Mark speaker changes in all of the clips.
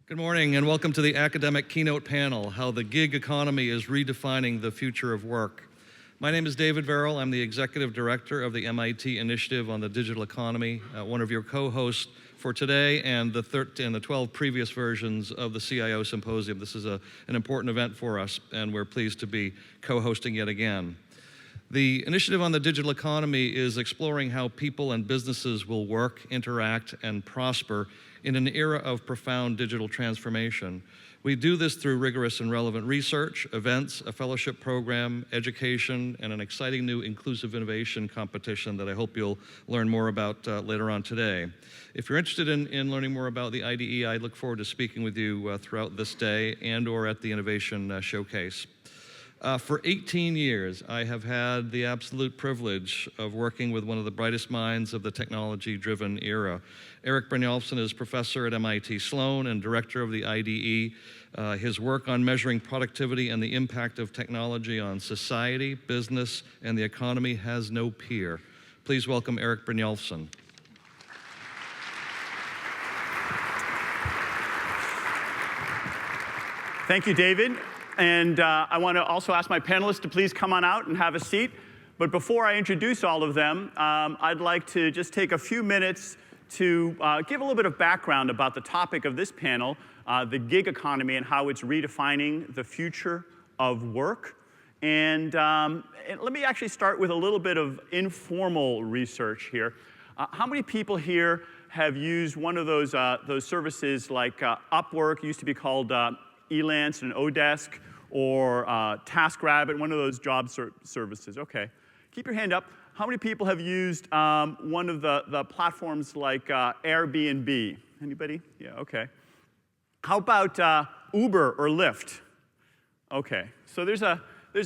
Speaker 1: Good morning and welcome to the academic keynote panel, How the Gig Economy is Redefining the Future of Work. My name is David Verrill. I'm the Executive Director of the MIT Initiative on the Digital Economy, one of your co-hosts for today and the 12 previous versions of the CIO Symposium. This is an important event for us, and we're pleased to be co-hosting yet again. The Initiative on the Digital Economy is exploring how people and businesses will work, interact, and prosper in an era of profound digital transformation. We do this through rigorous and relevant research, events, a fellowship program, education, and an exciting new inclusive innovation competition that I hope you'll learn more about later on today. If you're interested in learning more about the IDE, I look forward to speaking with you throughout this day and or at the Innovation Showcase. For 18 years, I have had the absolute privilege of working with one of the brightest minds of the technology-driven era. Erik Brynjolfsson is professor at MIT Sloan and director of the IDE. His work on measuring productivity and the impact of technology on society, business, and the economy has no peer. Please welcome Erik Brynjolfsson.
Speaker 2: Thank you, David. And I want to also ask my panelists to please come on out and have a seat. But before I introduce all of them, I'd like to just take a few minutes to give a little bit of background about the topic of this panel, the gig economy and how it's redefining the future of work. And let me actually start with a little bit of informal research here. How many people here have used one of those services like Upwork, used to be called Elance and Odesk, or TaskRabbit, one of those job services? Okay. Keep your hand up. How many people have used one of the platforms like Airbnb? Anybody? Yeah, okay. How about Uber or Lyft? Okay. So there's a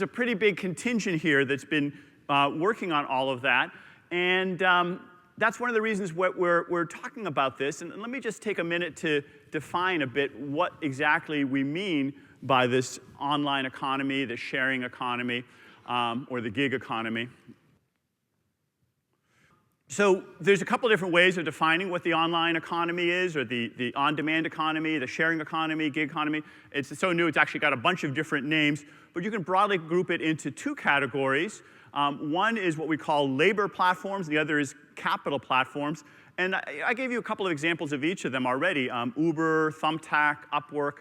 Speaker 2: pretty big contingent here that's been working on all of that. And that's one of the reasons we're talking about this. And let me just take a minute to define a bit what exactly we mean by this online economy, the sharing economy, or the gig economy. So there's a couple of different ways of defining what the online economy is, or the on-demand economy, the sharing economy, gig economy. It's so new, it's actually got a bunch of different names, but you can broadly group it into two categories. One is what we call labor platforms, the other is capital platforms. And I gave you a couple of examples of each of them already. Uber, Thumbtack, Upwork.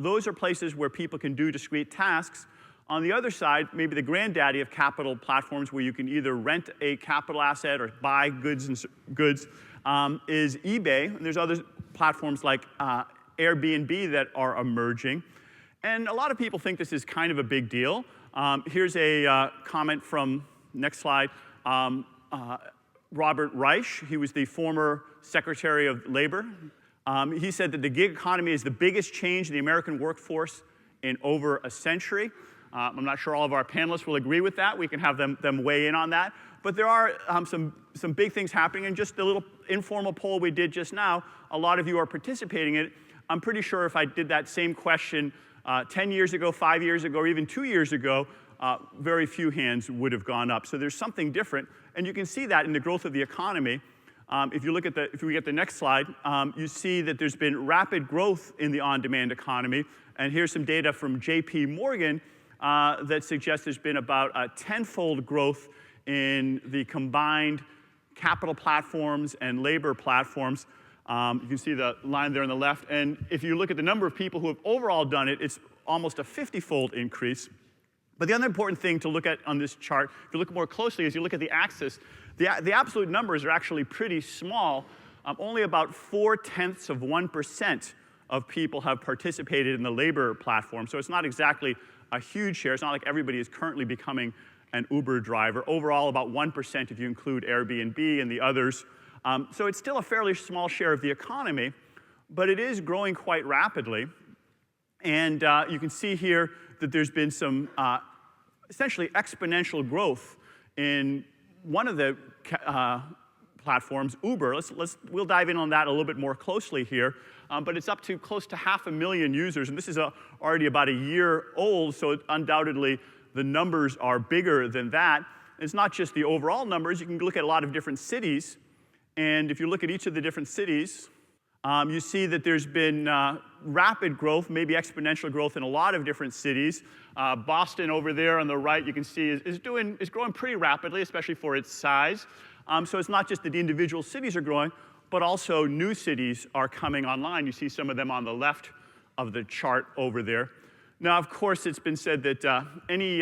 Speaker 2: Those are places where people can do discrete tasks. On the other side, maybe the granddaddy of capital platforms, where you can either rent a capital asset or buy goods, is eBay. And there's other platforms like Airbnb that are emerging. And a lot of people think this is kind of a big deal. Here's a comment from, next slide, Robert Reich. He was the former Secretary of Labor. He said that the gig economy is the biggest change in the American workforce in over a century. I'm not sure all of our panelists will agree with that. We can have them weigh in on that. But there are some big things happening. And just a little informal poll we did just now, a lot of you are participating in it. I'm pretty sure if I did that same question 10 years ago, 5 years ago, or even 2 years ago, very few hands would have gone up. So there's something different. And you can see that in the growth of the economy. If we get the next slide, you see that there's been rapid growth in the on-demand economy. And here's some data from JP Morgan that suggests there's been about a 10-fold growth in the combined capital platforms and labor platforms. You can see the line there on the left. And if you look at the number of people who have overall done it, it's almost a 50-fold increase. But the other important thing to look at on this chart, if you look more closely, is you look at the axis. The absolute numbers are actually pretty small. Only about 0.4% of people have participated in the labor platform. So it's not exactly a huge share. It's not like everybody is currently becoming an Uber driver. Overall, about 1% if you include Airbnb and the others. So it's still a fairly small share of the economy, but it is growing quite rapidly. And you can see here that there's been some essentially exponential growth in one of the platforms, Uber. We'll dive in on that a little bit more closely here. But it's up to close to 500,000 users. And this is already about a year old, so undoubtedly the numbers are bigger than that. It's not just the overall numbers. You can look at a lot of different cities. And if you look at each of the different cities, you see that there's been rapid growth, maybe exponential growth in a lot of different cities. Boston over there on the right, you can see, is growing pretty rapidly, especially for its size. So it's not just that the individual cities are growing, but also new cities are coming online. You see some of them on the left of the chart over there. Now, of course, it's been said that any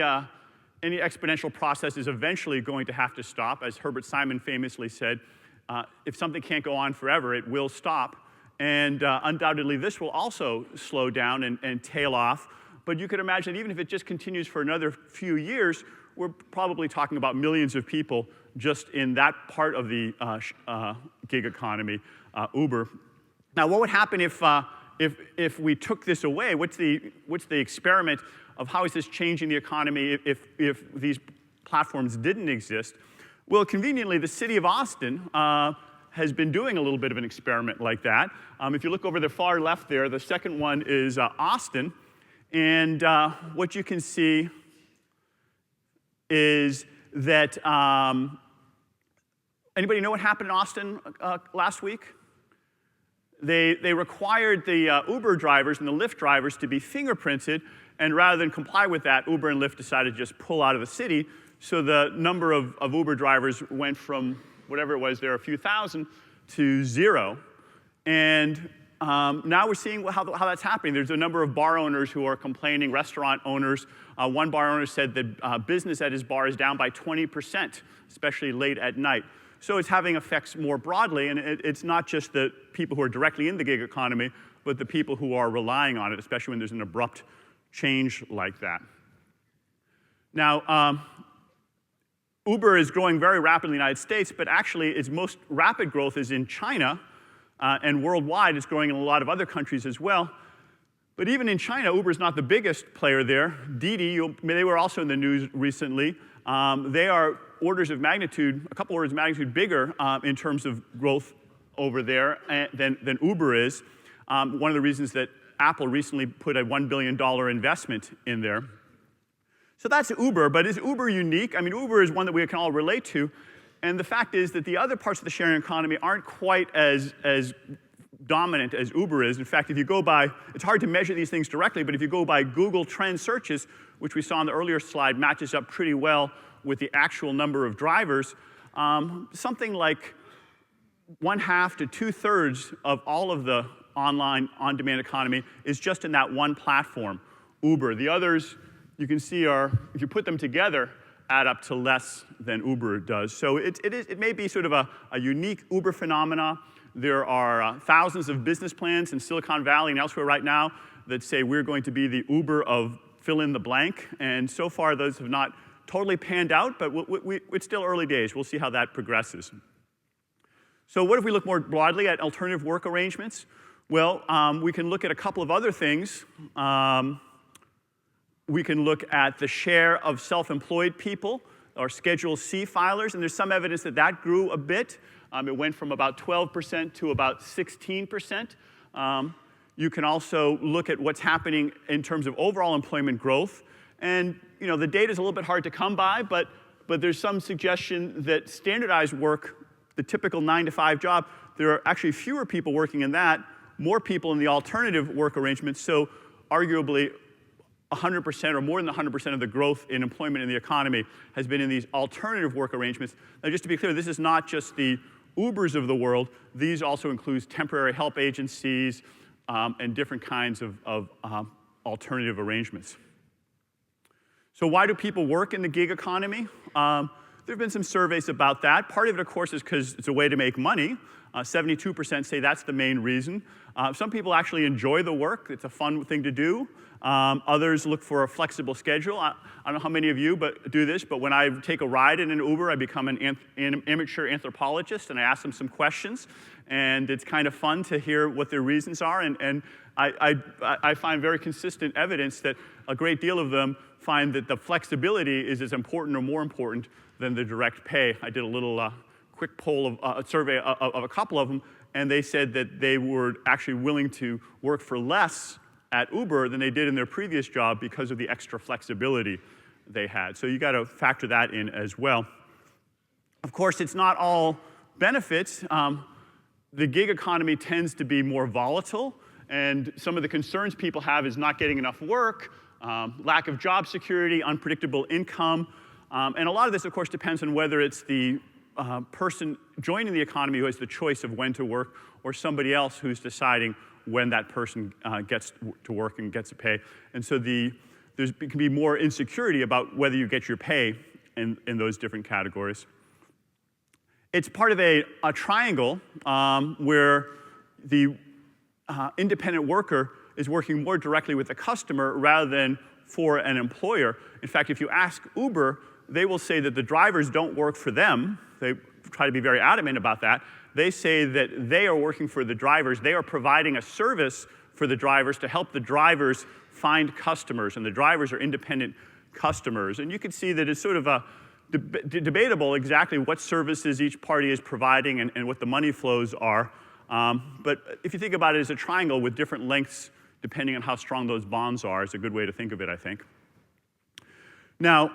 Speaker 2: exponential process is eventually going to have to stop. As Herbert Simon famously said, if something can't go on forever, it will stop. And undoubtedly, this will also slow down and tail off. But you could imagine that even if it just continues for another few years, we're probably talking about millions of people just in that part of the gig economy, Uber. Now, what would happen if we took this away? What's the experiment of how is this changing the economy if these platforms didn't exist? Well, conveniently, the city of Austin has been doing a little bit of an experiment like that. If you look over the far left there, the second one is Austin. And what you can see is that, anybody know what happened in Austin last week? They required the Uber drivers and the Lyft drivers to be fingerprinted, and rather than comply with that, Uber and Lyft decided to just pull out of the city. So the number of Uber drivers went from whatever it was there, a few thousand, to 0. And now we're seeing how that's happening. There's a number of bar owners who are complaining, restaurant owners. One bar owner said that business at his bar is down by 20%, especially late at night. So it's having effects more broadly, and it's not just the people who are directly in the gig economy, but the people who are relying on it, especially when there's an abrupt change like that. Now, Uber is growing very rapidly in the United States, but actually its most rapid growth is in China, and worldwide it's growing in a lot of other countries as well. But even in China, Uber is not the biggest player there. Didi, they were also in the news recently. They are orders of magnitude, a couple orders of magnitude bigger in terms of growth over there than Uber is. One of the reasons that Apple recently put a $1 billion investment in there. So that's Uber, but is Uber unique? I mean, Uber is one that we can all relate to. And the fact is that the other parts of the sharing economy aren't quite as dominant as Uber is. In fact, if you go by, it's hard to measure these things directly, but if you go by Google Trend searches, which we saw on the earlier slide, matches up pretty well with the actual number of drivers, something like 1/2 to 2/3 of all of the online on-demand economy is just in that one platform, Uber. The others, you can see, are, if you put them together, add up to less than Uber does. So it may be sort of a unique Uber phenomena. There are thousands of business plans in Silicon Valley and elsewhere right now that say we're going to be the Uber of fill in the blank. And so far, those have not totally panned out, but it's still early days. We'll see how that progresses. So what if we look more broadly at alternative work arrangements? Well, we can look at a couple of other things. We can look at the share of self-employed people, or Schedule C filers, and there's some evidence that that grew a bit. It went from about 12% to about 16%. You can also look at what's happening in terms of overall employment growth. And the data is a little bit hard to come by, but there's some suggestion that standardized work, the typical 9-to-5 job, there are actually fewer people working in that, more people in the alternative work arrangements. So arguably, 100% or more than 100% of the growth in employment in the economy has been in these alternative work arrangements. Now, just to be clear, this is not just the Ubers of the world. These also include temporary help agencies and different kinds of alternative arrangements. So why do people work in the gig economy? There have been some surveys about that. Part of it, of course, is because it's a way to make money. 72% say that's the main reason. Some people actually enjoy the work. It's a fun thing to do. Others look for a flexible schedule. I don't know how many of you do this, but when I take a ride in an Uber, I become an amateur anthropologist, and I ask them some questions. And it's kind of fun to hear what their reasons are. And I find very consistent evidence that a great deal of them find that the flexibility is as important or more important than the direct pay. I did a little quick poll of a survey of a couple of them, and they said that they were actually willing to work for less at Uber than they did in their previous job because of the extra flexibility they had. So you got to factor that in as well. Of course, it's not all benefits. The gig economy tends to be more volatile, And some of the concerns people have is not getting enough work, lack of job security, unpredictable income. And a lot of this, of course, depends on whether it's the person joining the economy who has the choice of when to work or somebody else who's deciding when that person gets to work and gets to pay. And so there can be more insecurity about whether you get your pay in those different categories. It's part of a triangle where the independent worker is working more directly with the customer rather than for an employer. In fact, if you ask Uber, they will say that the drivers don't work for them. They try to be very adamant about that. They say that they are working for the drivers. They are providing a service for the drivers to help the drivers find customers, and the drivers are independent customers. And you can see that it's sort of a debatable exactly what services each party is providing and what the money flows are. But if you think about it as a triangle with different lengths, depending on how strong those bonds are, is a good way to think of it, I think. Now,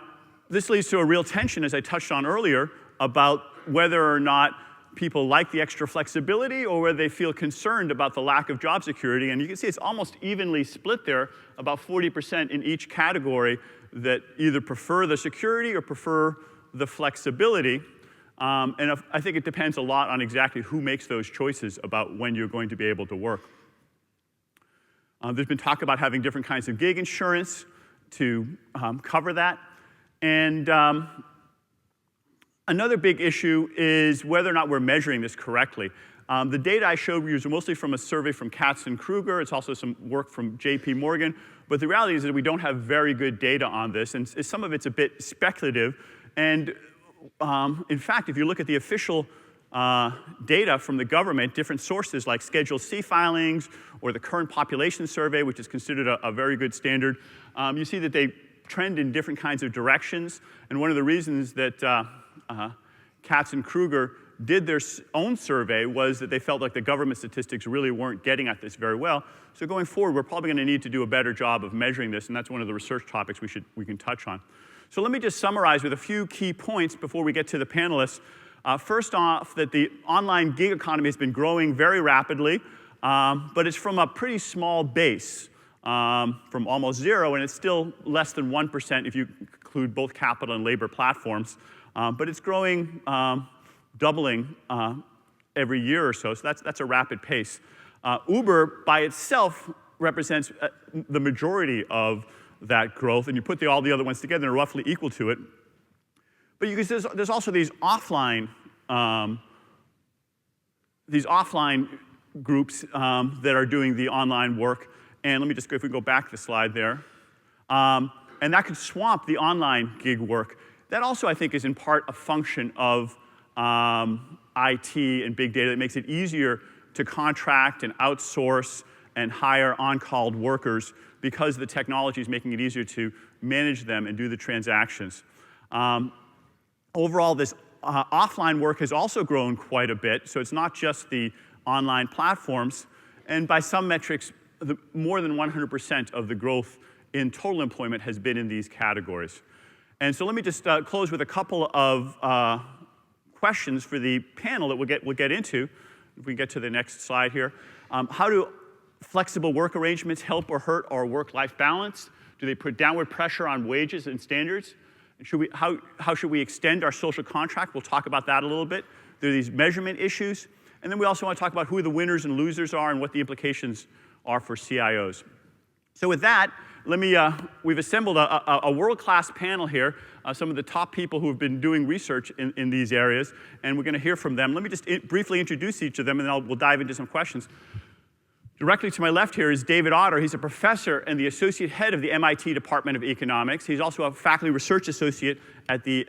Speaker 2: this leads to a real tension, as I touched on earlier, about whether or not people like the extra flexibility or whether they feel concerned about the lack of job security. And you can see it's almost evenly split there, about 40% in each category that either prefer the security or prefer the flexibility. And I think it depends a lot on exactly who makes those choices about when you're going to be able to work. There's been talk about having different kinds of gig insurance to cover that. And another big issue is whether or not we're measuring this correctly. The data I showed you is mostly from a survey from Katz and Kruger. It's also some work from JP Morgan. But the reality is that we don't have very good data on this, and some of it's a bit speculative. And in fact, if you look at the official data from the government, different sources like Schedule C filings or the current population survey, which is considered a very good standard, you see that they trend in different kinds of directions. And one of the reasons that Katz and Kruger did their own survey was that they felt like the government statistics really weren't getting at this very well. So going forward, we're probably going to need to do a better job of measuring this, and that's one of the research topics we can touch on. So let me just summarize with a few key points before we get to the panelists. First off, that the online gig economy has been growing very rapidly, but it's from a pretty small base, from almost zero, and it's still less than 1% if you include both capital and labor platforms. But it's growing, doubling every year or so, so that's a rapid pace. Uber by itself represents the majority of that growth, and you put all the other ones together, they're roughly equal to it. But you can see there's also these offline groups that are doing the online work. And let me just go, if we go back the slide there. And that could swamp the online gig work. That also, I think, is in part a function of IT and big data that makes it easier to contract and outsource and hire on-called workers because the technology is making it easier to manage them and do the transactions. Overall, this offline work has also grown quite a bit, so it's not just the online platforms. And by some metrics, more than 100% of the growth in total employment has been in these categories. And so let me just close with a couple of questions for the panel that we'll get into. If we get to the next slide here. How do flexible work arrangements help or hurt our work-life balance? Do they put downward pressure on wages and standards? How should we extend our social contract? We'll talk about that a little bit. There are these measurement issues. And then we also want to talk about who the winners and losers are and what the implications are for CIOs. So with that, we've assembled a world-class panel here, some of the top people who have been doing research in these areas, and we're going to hear from them. Let me just briefly introduce each of them, and then we'll dive into some questions. Directly to my left here is David Autor. He's a professor and the associate head of the MIT Department of Economics. He's also a faculty research associate at the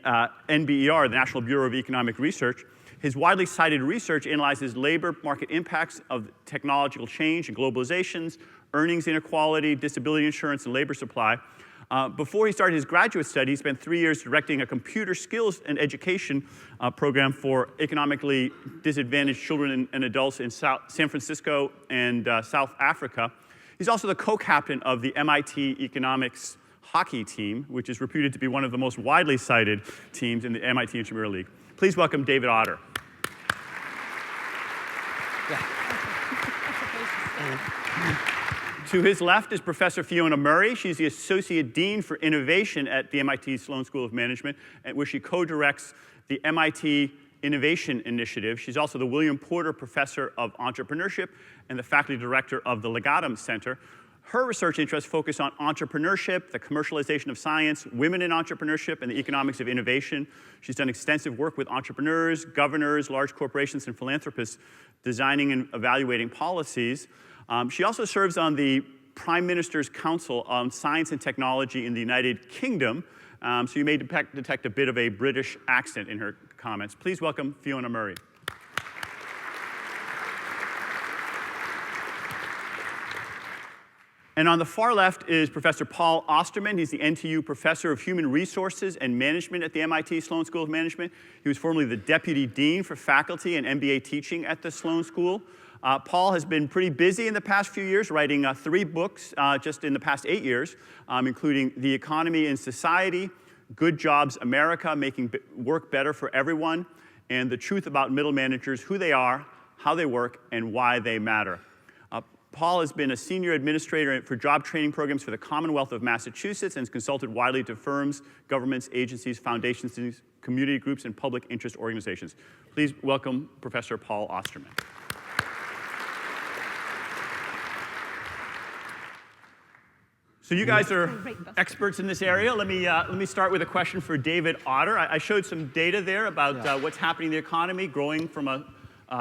Speaker 2: NBER, the National Bureau of Economic Research. His widely cited research analyzes labor market impacts of technological change and globalizations, earnings inequality, disability insurance, and labor supply. Before he started his graduate study, he spent 3 years directing a computer skills and education program for economically disadvantaged children and adults in San Francisco and South Africa. He's also the co-captain of the MIT Economics hockey team, which is reputed to be one of the most widely cited teams in the MIT Intramural League. Please welcome David Autor.
Speaker 3: Yeah.
Speaker 2: To his left is Professor Fiona Murray. She's the Associate Dean for Innovation at the MIT Sloan School of Management, where she co-directs the MIT Innovation Initiative. She's also the William Porter Professor of Entrepreneurship and the Faculty Director of the Legatum Center. Her research interests focus on entrepreneurship, the commercialization of science, women in entrepreneurship, and the economics of innovation. She's done extensive work with entrepreneurs, governors, large corporations, and philanthropists designing and evaluating policies. She also serves on the Prime Minister's Council on Science and Technology in the United Kingdom, so you may detect a bit of a British accent in her comments. Please welcome Fiona Murray. And on the far left is Professor Paul Osterman. He's the NTU Professor of Human Resources and Management at the MIT Sloan School of Management. He was formerly the Deputy Dean for Faculty and MBA Teaching at the Sloan School. Paul has been pretty busy in the past few years, writing 3 books just in the past 8 years, including The Economy and Society, Good Jobs America, Making Work Better for Everyone, and The Truth About Middle Managers, Who They Are, How They Work, and Why They Matter. Paul has been a senior administrator for job training programs for the Commonwealth of Massachusetts and has consulted widely to firms, governments, agencies, foundations, community groups, and public interest organizations. Please welcome Professor Paul Osterman. So you guys are experts in this area. Let me start with a question for David Autor. I showed some data there about what's happening in the economy, growing from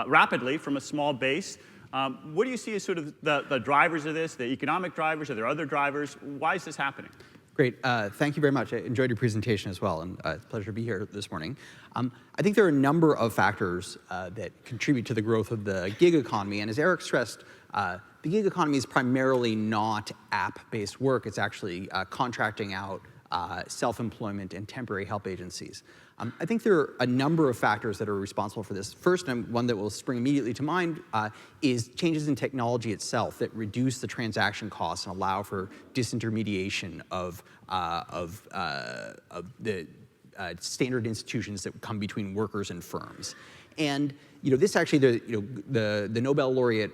Speaker 2: rapidly from a small base. What do you see as sort of the drivers of this, the economic drivers? Are there other drivers? Why is this happening?
Speaker 3: Great. Thank you very much. I enjoyed your presentation as well, and it's a pleasure to be here this morning. I think there are a number of factors that contribute to the growth of the gig economy, and as Erik stressed, the gig economy is primarily not app-based work. It's actually contracting out self-employment and temporary help agencies. I think there are a number of factors that are responsible for this. First, and one that will spring immediately to mind, is changes in technology itself that reduce the transaction costs and allow for disintermediation of the standard institutions that come between workers and firms. And this actually, the Nobel laureate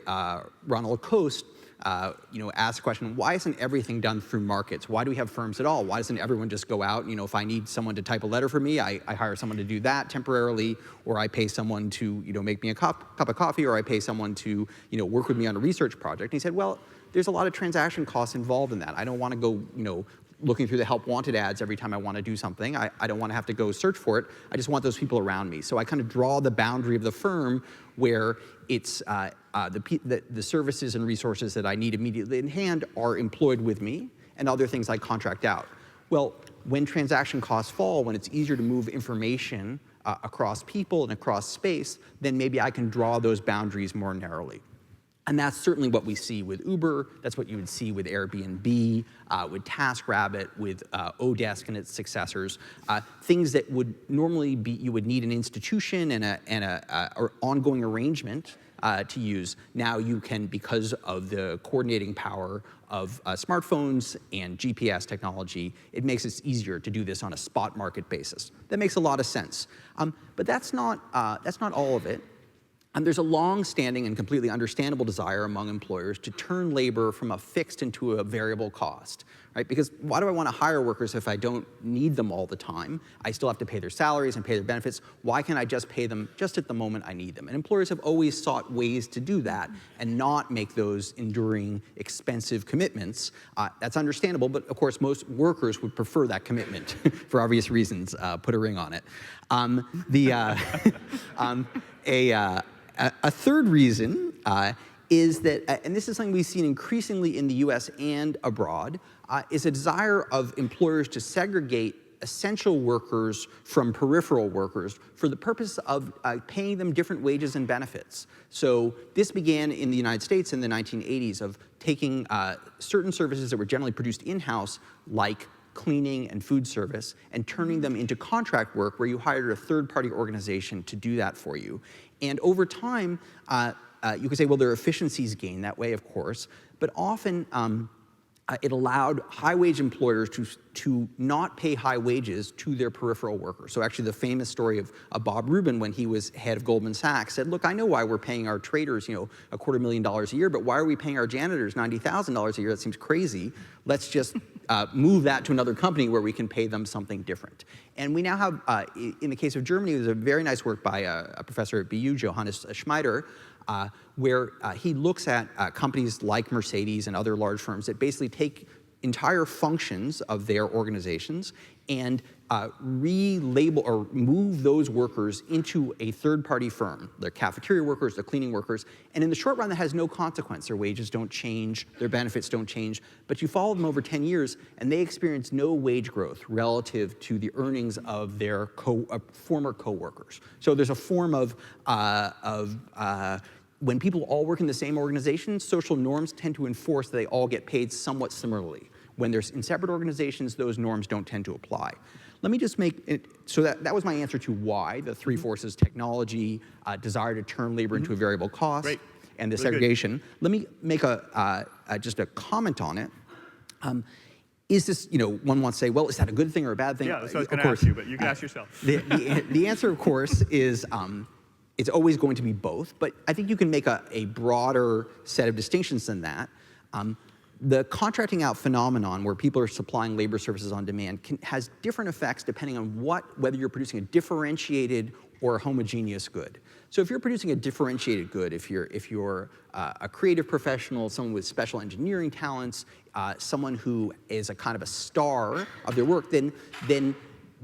Speaker 3: Ronald Coase asked the question, why isn't everything done through markets? Why do we have firms at all? Why doesn't everyone just go out, if I need someone to type a letter for me, I hire someone to do that temporarily, or I pay someone to, make me a cup of coffee, or I pay someone to, work with me on a research project. And he said, well, there's a lot of transaction costs involved in that. I don't want to go, looking through the help wanted ads every time I want to do something. I don't want to have to go search for it. I just want those people around me. So I kind of draw the boundary of the firm where it's the services and resources that I need immediately in hand are employed with me, and other things I contract out. Well, when transaction costs fall, when it's easier to move information across people and across space, then maybe I can draw those boundaries more narrowly. And that's certainly what we see with Uber. That's what you would see with Airbnb, with TaskRabbit, with Odesk and its successors. Things that would normally be, you would need an institution and an ongoing arrangement to use. Now you can, because of the coordinating power of smartphones and GPS technology, it makes it easier to do this on a spot market basis. That makes a lot of sense. But that's not all of it. And there's a long-standing and completely understandable desire among employers to turn labor from a fixed into a variable cost, right? Because why do I want to hire workers if I don't need them all the time? I still have to pay their salaries and pay their benefits. Why can't I just pay them just at the moment I need them? And employers have always sought ways to do that and not make those enduring, expensive commitments. That's understandable, but of course most workers would prefer that commitment for obvious reasons. Put a ring on it. A third reason is that, and this is something we've seen increasingly in the US and abroad, is a desire of employers to segregate essential workers from peripheral workers for the purpose of paying them different wages and benefits. So this began in the United States in the 1980s of taking certain services that were generally produced in-house, like cleaning and food service, and turning them into contract work where you hired a third-party organization to do that for you. And over time, you could say, well, there are efficiencies gained that way, of course, but often it allowed high-wage employers to to not pay high wages to their peripheral workers. So actually the famous story of Bob Rubin, when he was head of Goldman Sachs, said, look, I know why we're paying our traders, $250,000 a year, but why are we paying our janitors $90,000 a year? That seems crazy. Let's just move that to another company where we can pay them something different. And we now have, in the case of Germany, there's a very nice work by a professor at BU, Johannes Schmeider, where he looks at companies like Mercedes and other large firms that basically take entire functions of their organizations and relabel or move those workers into a third-party firm. They're cafeteria workers, they're cleaning workers, and in the short run that has no consequence. Their wages don't change, their benefits don't change, but you follow them over 10 years and they experience no wage growth relative to the earnings of their former co-workers. So there's a form of when people all work in the same organization, social norms tend to enforce that they all get paid somewhat similarly. When there's in separate organizations, those norms don't tend to apply. Let me just make it, so that was my answer to why, the three forces: technology, desire to turn labor into a variable cost, and the segregation. Let me make just a comment on it. Is this, one wants to say, well, is that a good thing or a bad thing?
Speaker 2: Yeah, that's what I was going to ask you, but you can ask yourself.
Speaker 3: The answer, of course, is it's always going to be both, but I think you can make a broader set of distinctions than that. The contracting out phenomenon, where people are supplying labor services on demand, has different effects depending on whether you're producing a differentiated or a homogeneous good. So if you're producing a differentiated good, if you're a creative professional, someone with special engineering talents, someone who is a kind of a star of their work, then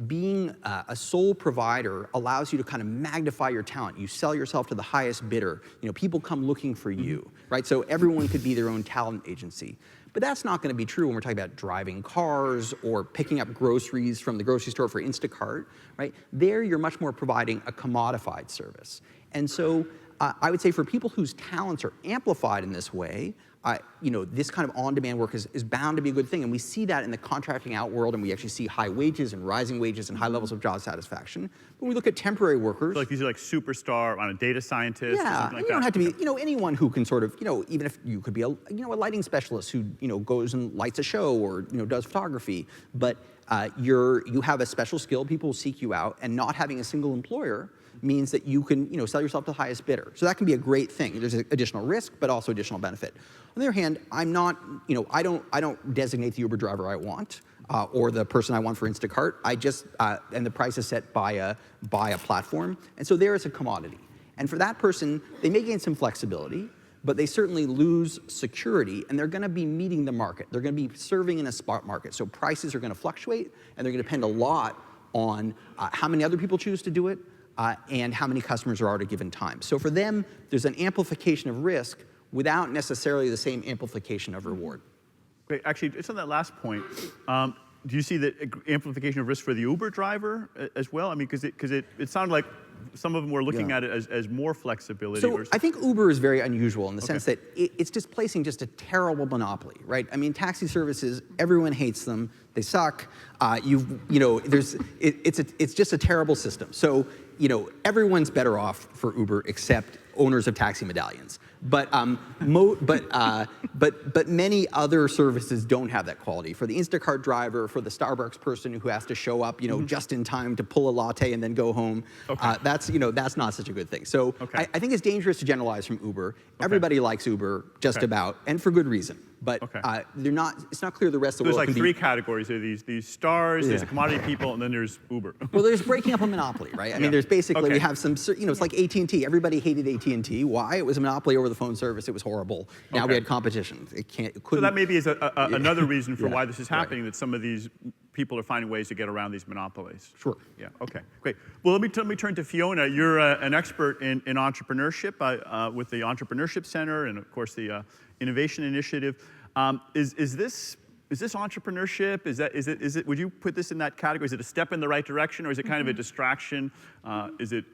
Speaker 3: being a sole provider allows you to kind of magnify your talent. You sell yourself to the highest bidder. People come looking for you, right? So everyone could be their own talent agency. But that's not going to be true when we're talking about driving cars or picking up groceries from the grocery store for Instacart, right? There, you're much more providing a commodified service. And so I would say for people whose talents are amplified in this way, this kind of on-demand work is bound to be a good thing. And we see that in the contracting out world, and we actually see high wages and rising wages and high levels of job satisfaction. When we look at temporary workers.
Speaker 2: So like these are like superstar on a data scientist or something like that?
Speaker 3: You don't have to be, anyone who can sort of, even if you could be a lighting specialist who, goes and lights a show or, does photography, but you have a special skill, people will seek you out, and not having a single employer means that you can, sell yourself to the highest bidder. So that can be a great thing. There's additional risk, but also additional benefit. On the other hand, I'm not, I don't designate the Uber driver I want or the person I want for Instacart. I just, and the price is set by a platform. And so there is a commodity. And for that person, they may gain some flexibility, but they certainly lose security, and they're going to be meeting the market. They're going to be serving in a spot market. So prices are going to fluctuate, and they're going to depend a lot on how many other people choose to do it, and how many customers there are at a given time. So for them, there's an amplification of risk without necessarily the same amplification of reward.
Speaker 2: Great. Actually, just on that last point, do you see the amplification of risk for the Uber driver as well? I mean, because it sounded like some of them were looking at it as more flexibility.
Speaker 3: So I think Uber is very unusual in the sense that it's displacing just a terrible monopoly, right? I mean, taxi services, everyone hates them. They suck. It's just a terrible system. So, everyone's better off for Uber except owners of taxi medallions. But many other services don't have that quality. For the Instacart driver, for the Starbucks person who has to show up, just in time to pull a latte and then go home, that's not such a good thing. So I think it's dangerous to generalize from Uber. Everybody likes Uber, just about, and for good reason. But they're not. It's not clear the rest of the world.
Speaker 2: There's like three categories. There are these stars. There's the commodity people, and then there's Uber.
Speaker 3: Well, there's breaking up a monopoly, right? I mean, there's basically we have some. It's like AT&T. Everybody hated AT&T. Why? It was a monopoly over the phone service. It was horrible. Now we had competition. It couldn't.
Speaker 2: So that maybe is another reason for why this is happening. That some of these people are finding ways to get around these monopolies.
Speaker 3: Sure.
Speaker 2: Yeah. Okay. Great. Well, let me turn to Fiona. You're an expert in entrepreneurship with the Entrepreneurship Center and of course the Innovation Initiative. Is this entrepreneurship? Is it? Would you put this in that category? Is it a step in the right direction, or is it kind of a distraction? Is it?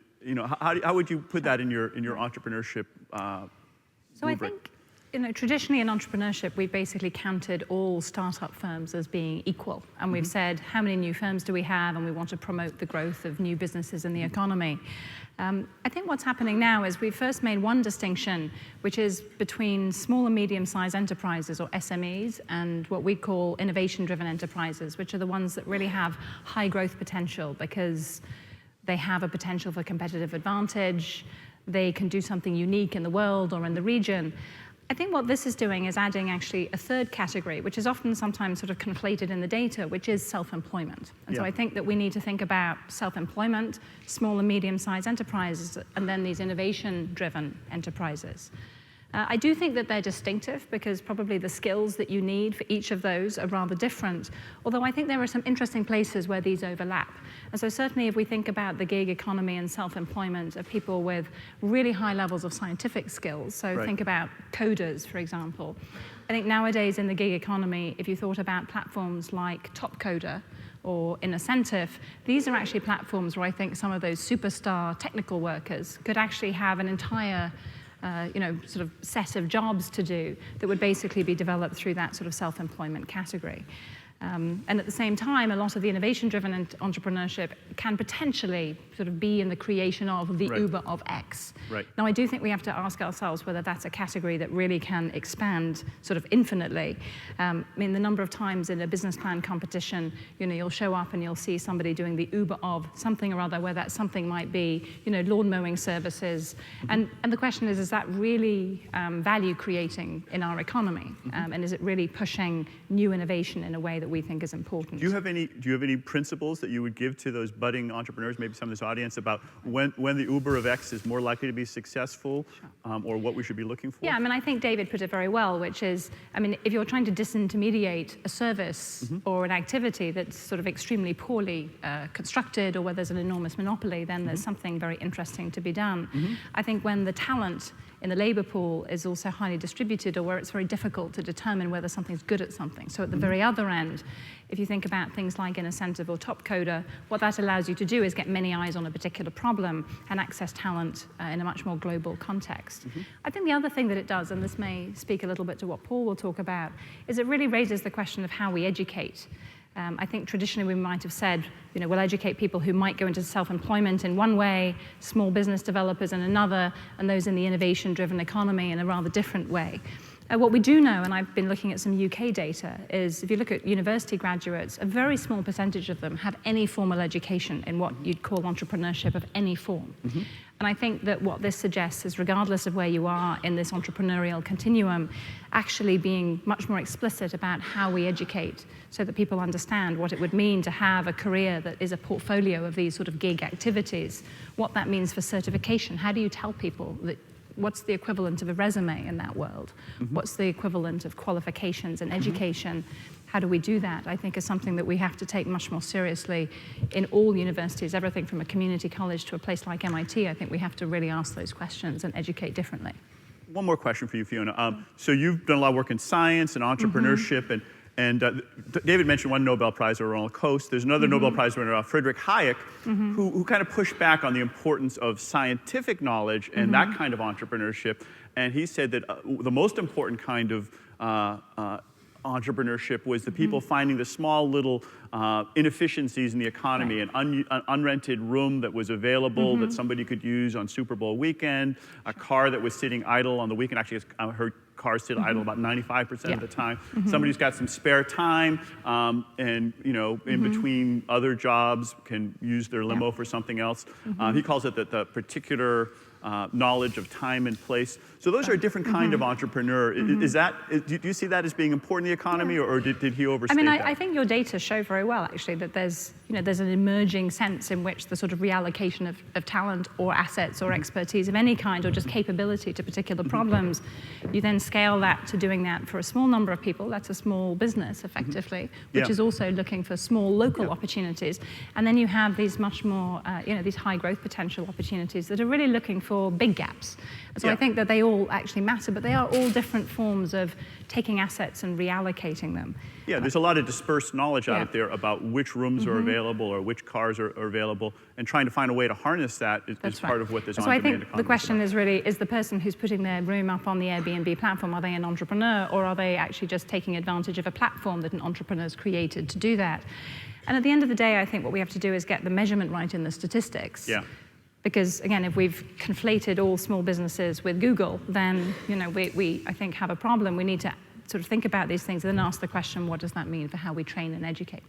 Speaker 2: How would you put that in your entrepreneurship?
Speaker 4: So I think traditionally in entrepreneurship, we've basically counted all startup firms as being equal. And we've said, how many new firms do we have? And we want to promote the growth of new businesses in the economy. I think what's happening now is we've first made one distinction, which is between small and medium-sized enterprises, or SMEs, and what we call innovation-driven enterprises, which are the ones that really have high growth potential because they have a potential for competitive advantage, they can do something unique in the world or in the region. I think what this is doing is adding actually a third category, which is often sometimes sort of conflated in the data, which is self-employment. And so I think that we need to think about self-employment, small and medium-sized enterprises, and then these innovation-driven enterprises. I do think that they're distinctive because probably the skills that you need for each of those are rather different, although I think there are some interesting places where these overlap. And so certainly if we think about the gig economy and self-employment of people with really high levels of scientific skills, so think about coders, for example. I think nowadays in the gig economy, if you thought about platforms like Topcoder or Incentive, these are actually platforms where I think some of those superstar technical workers could actually have an entire sort of set of jobs to do that would basically be developed through that sort of self-employment category. And at the same time, a lot of the innovation-driven entrepreneurship can potentially sort of be in the creation of the Uber of X. Now, I do think we have to ask ourselves whether that's a category that really can expand sort of infinitely. I mean, the number of times in a business plan competition, you'll show up and you'll see somebody doing the Uber of something or other, where that something might be, lawn mowing services. And the question is that really value creating in our economy? And is it really pushing new innovation in a way that we think is important?
Speaker 2: Do you have any principles that you would give to those budding entrepreneurs, maybe some of this audience, about when the Uber of X is more likely to be successful, or what we should be looking for?
Speaker 4: Yeah, I mean, I think David put it very well, which is, I mean, if you're trying to disintermediate a service or an activity that's sort of extremely poorly constructed, or where there's an enormous monopoly, then there's something very interesting to be done. I think when the talent in the labor pool is also highly distributed, or where it's very difficult to determine whether something's good at something. So at the very other end, if you think about things like Incentive or Topcoder, what that allows you to do is get many eyes on a particular problem and access talent in a much more global context. I think the other thing that it does, and this may speak a little bit to what Paul will talk about, is it really raises the question of how we educate. I think traditionally we might have said, we'll educate people who might go into self-employment in one way, small business developers in another, and those in the innovation-driven economy in a rather different way. What we do know, and I've been looking at some UK data, is if you look at university graduates, a very small percentage of them have any formal education in what you'd call entrepreneurship of any form. And I think that what this suggests is, regardless of where you are in this entrepreneurial continuum, actually being much more explicit about how we educate so that people understand what it would mean to have a career that is a portfolio of these sort of gig activities, what that means for certification. How do you tell people that what's the equivalent of a resume in that world? What's the equivalent of qualifications and education? How do we do that? I think is something that we have to take much more seriously in all universities, everything from a community college to a place like MIT. I think we have to really ask those questions and educate differently.
Speaker 2: One more question for you, Fiona. So you've done a lot of work in science and entrepreneurship, and David mentioned one Nobel Prize winner on the coast. There's another Nobel Prize winner, Friedrich Hayek, who kind of pushed back on the importance of scientific knowledge and that kind of entrepreneurship. And he said that the most important kind of entrepreneurship was the people finding the small little inefficiencies in the economy, an unrented room that was available that somebody could use on Super Bowl weekend, a car that was sitting idle on the weekend. Actually, I heard cars sit idle about 95% of the time. Somebody who's got some spare time and in between other jobs can use their limo for something else. He calls it the particular knowledge of time and place. So those are a different kind of entrepreneur. Do you see that as being important in the economy, or did he overstate that?
Speaker 4: I think your data show very well, actually, that there's an emerging sense in which the sort of reallocation of talent or assets or expertise of any kind, or just capability to particular problems, you then scale that to doing that for a small number of people. That's a small business, effectively, which is also looking for small local opportunities. And then you have these much more, these high growth potential opportunities that are really looking for call big gaps. So
Speaker 2: Yeah.
Speaker 4: I think that they all actually matter, but they are all different forms of taking assets and reallocating them.
Speaker 2: Yeah, there's a lot of dispersed knowledge
Speaker 4: Yeah.
Speaker 2: out there about which rooms are available or which cars are available, and trying to find a way to harness that is
Speaker 4: That's
Speaker 2: part
Speaker 4: right.
Speaker 2: of what this
Speaker 4: So I
Speaker 2: on-demand
Speaker 4: think
Speaker 2: economy
Speaker 4: the
Speaker 2: is
Speaker 4: question
Speaker 2: about.
Speaker 4: is really, is the person who's putting their room up on the Airbnb platform, are they an entrepreneur, or are they actually just taking advantage of a platform that an entrepreneur's created to do that? And at the end of the day, I think what we have to do is get the measurement right in the statistics.
Speaker 2: Yeah.
Speaker 4: Because again, if we've conflated all small businesses with Google, then we I think have a problem. We need to sort of think about these things and then ask the question, what does that mean for how we train and educate?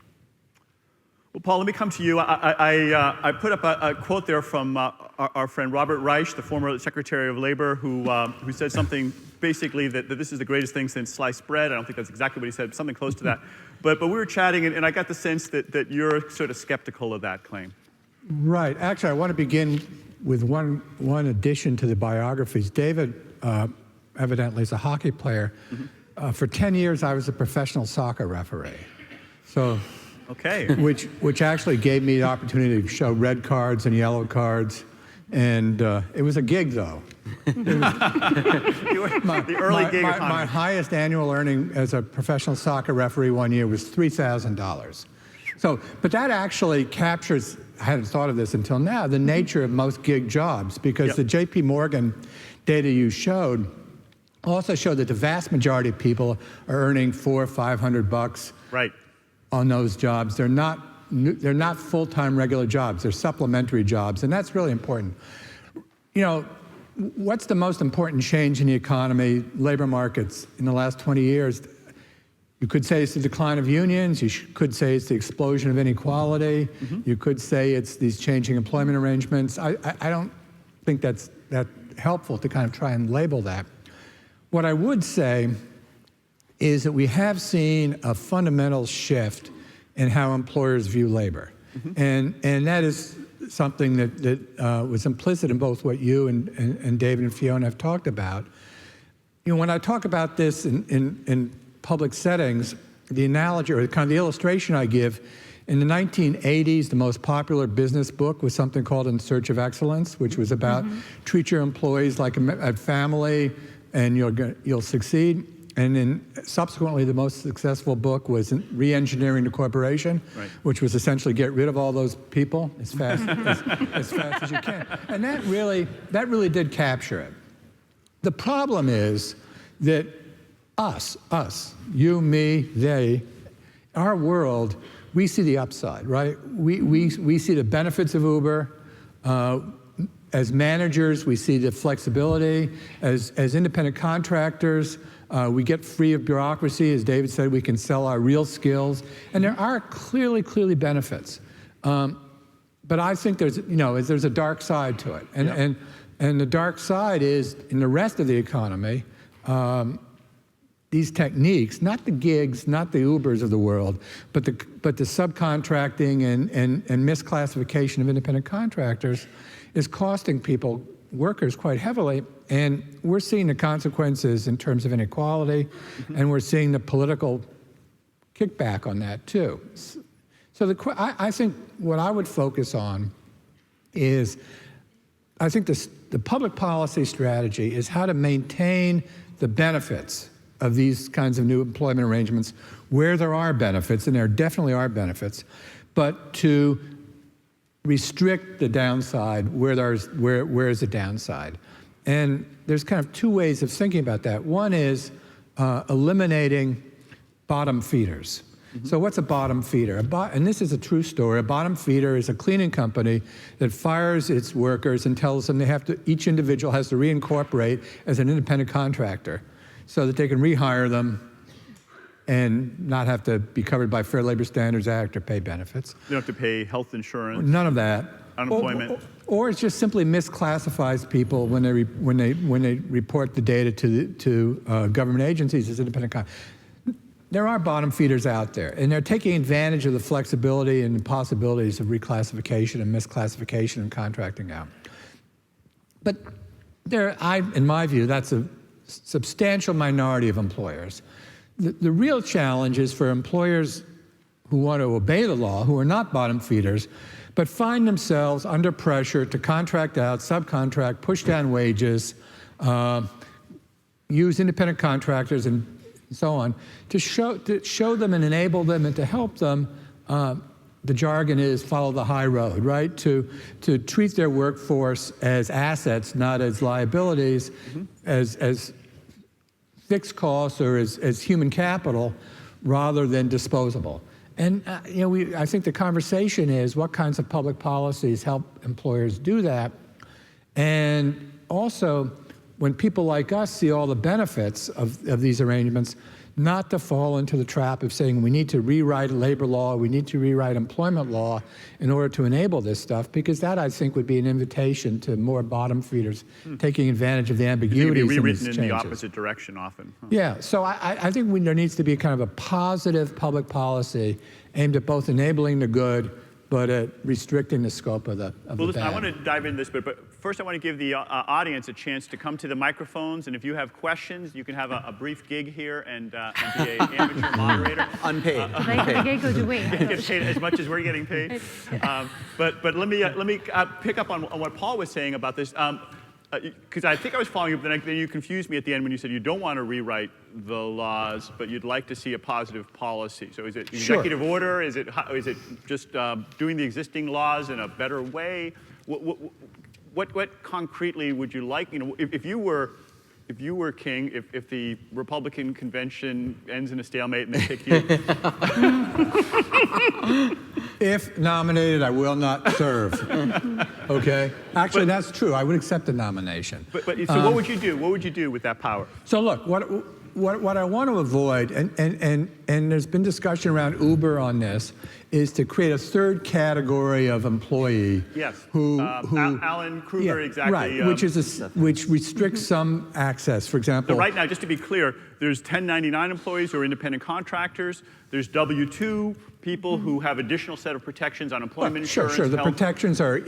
Speaker 2: Well, Paul, let me come to you. I put up a quote there from our friend Robert Reich, the former Secretary of Labor, who said something basically that this is the greatest thing since sliced bread. I don't think that's exactly what he said, something close to that. But we were chatting, and I got the sense that you're sort of skeptical of that claim.
Speaker 5: Right. Actually, I want to begin with one addition to the biographies. David evidently is a hockey player. For 10 years, I was a professional soccer referee. So,
Speaker 2: Okay.
Speaker 5: which actually gave me the opportunity to show red cards and yellow cards. And it was a gig, though.
Speaker 2: You were the early gig economy.
Speaker 5: My highest annual earning as a professional soccer referee one year was $3,000. So, but that actually captures, I hadn't thought of this until now, the nature of most gig jobs, because the JP Morgan data you showed also showed that the vast majority of people are earning $400 or $500
Speaker 2: Right.
Speaker 5: on those jobs. They're not full-time regular jobs. They're supplementary jobs, and that's really important. You know, what's the most important change in the economy, labor markets, in the last 20 years? You could say it's the decline of unions. You could say it's the explosion of inequality. You could say it's these changing employment arrangements. I don't think that's that helpful to kind of try and label that. What I would say is that we have seen a fundamental shift in how employers view labor. And that is something that was implicit in both what you and David and Fiona have talked about. You know, when I talk about this in public settings, the analogy or kind of the illustration I give, in the 1980s, the most popular business book was something called In Search of Excellence, which was about treat your employees like a family and you'll succeed. And then subsequently, the most successful book was Re-Engineering the Corporation, which was essentially get rid of all those people as fast as you can. And that really did capture it. The problem is that us, you, me, they, our world, we see the upside, right? We see the benefits of Uber. As managers, we see the flexibility. As independent contractors, we get free of bureaucracy. As David said, we can sell our real skills. And there are clearly benefits. But I think there's a dark side to it. And the dark side is, in the rest of the economy, these techniques, not the gigs, not the Ubers of the world, but the subcontracting and misclassification of independent contractors is costing workers quite heavily. And we're seeing the consequences in terms of inequality, and we're seeing the political kickback on that too. So I think what I would focus on is, I think the public policy strategy is how to maintain the benefits of these kinds of new employment arrangements where there are benefits, and there definitely are benefits, but to restrict the downside where is the downside. And there's kind of two ways of thinking about that. One is eliminating bottom feeders. So what's a bottom feeder? And this is a true story. A bottom feeder is a cleaning company that fires its workers and tells them each individual has to reincorporate as an independent contractor so that they can rehire them and not have to be covered by Fair Labor Standards Act or pay benefits.
Speaker 2: You don't have to pay health insurance.
Speaker 5: None of that.
Speaker 2: Unemployment.
Speaker 5: Or it just simply misclassifies people when they report the data to government agencies as independent contractors. There are bottom feeders out there, and they're taking advantage of the flexibility and the possibilities of reclassification and misclassification and contracting out. But in my view, that's a substantial minority of employers. The real challenge is for employers who want to obey the law, who are not bottom feeders, but find themselves under pressure to contract out, subcontract, push down wages, use independent contractors and so on, to show them and enable them and to help them. The jargon is follow the high road, right? To treat their workforce as assets, not as liabilities, as fixed costs or as human capital, rather than disposable. And I think the conversation is what kinds of public policies help employers do that, and also when people like us see all the benefits of these arrangements, not to fall into the trap of saying we need to rewrite labor law, we need to rewrite employment law in order to enable this stuff, because that, I think, would be an invitation to more bottom feeders taking advantage of the ambiguities
Speaker 2: It could be
Speaker 5: in these
Speaker 2: rewritten in the
Speaker 5: changes.
Speaker 2: opposite direction often.
Speaker 5: Yeah, so I think there needs to be kind of a positive public policy aimed at both enabling the good, but at restricting the scope of the
Speaker 2: Well, listen,
Speaker 5: bad.
Speaker 2: I want to dive into this, but first I want to give the audience a chance to come to the microphones, and if you have questions, you can have a brief gig here and be an amateur moderator.
Speaker 3: Unpaid.
Speaker 4: Do they get a gig or do we?
Speaker 2: Get paid as much as we're getting paid. But let me pick up on what Paul was saying about this. Because I think I was following you, but then you confused me at the end when you said you don't want to rewrite the laws, but you'd like to see a positive policy. So is it executive order? Is it just doing the existing laws in a better way? What concretely would you like? If you were king, if the Republican convention ends in a stalemate and they pick you.
Speaker 5: If nominated, I will not serve. Okay? Actually, that's true. I would accept the nomination.
Speaker 2: So what would you do? What would you do with that power?
Speaker 5: So look, what I want to avoid, and there's been discussion around Uber on this, is to create a third category of employee.
Speaker 2: Yes.
Speaker 5: Who
Speaker 2: Alan Kruger, exactly.
Speaker 5: Right, which restricts some access. For example.
Speaker 2: So right now, just to be clear, there's 1099 employees who are independent contractors. There's W-2 people who have additional set of protections on employment insurance.
Speaker 5: Sure. The
Speaker 2: health.
Speaker 5: protections are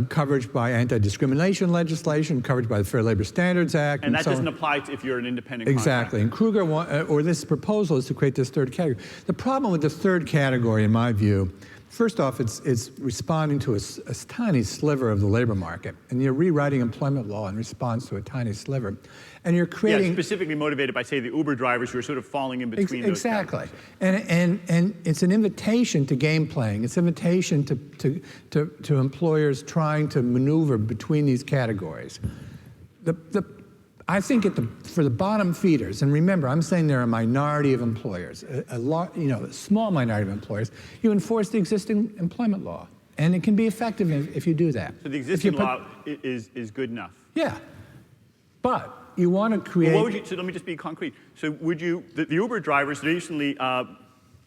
Speaker 5: coverage by anti-discrimination legislation, coverage by the Fair Labor Standards Act,
Speaker 2: And that
Speaker 5: so
Speaker 2: doesn't
Speaker 5: on.
Speaker 2: apply if you're an independent
Speaker 5: Exactly. And Kruger, or this proposal is to create this third category. The problem with the third category, in my view, first off, it's responding to a tiny sliver of the labor market. And you're rewriting employment law in response to a tiny sliver. And you're creating...
Speaker 2: Yeah, specifically motivated by, say, the Uber drivers who are sort of falling in between those
Speaker 5: Exactly.
Speaker 2: categories.
Speaker 5: And it's an invitation to game playing. It's an invitation to employers trying to maneuver between these categories. I think for the bottom feeders, and remember, I'm saying they're a minority of employers, a small minority of employers, you enforce the existing employment law. And it can be effective if you do that.
Speaker 2: So the existing law is good enough?
Speaker 5: Yeah. But you want to create...
Speaker 2: Well, so let me just be concrete. So would you, the Uber drivers recently,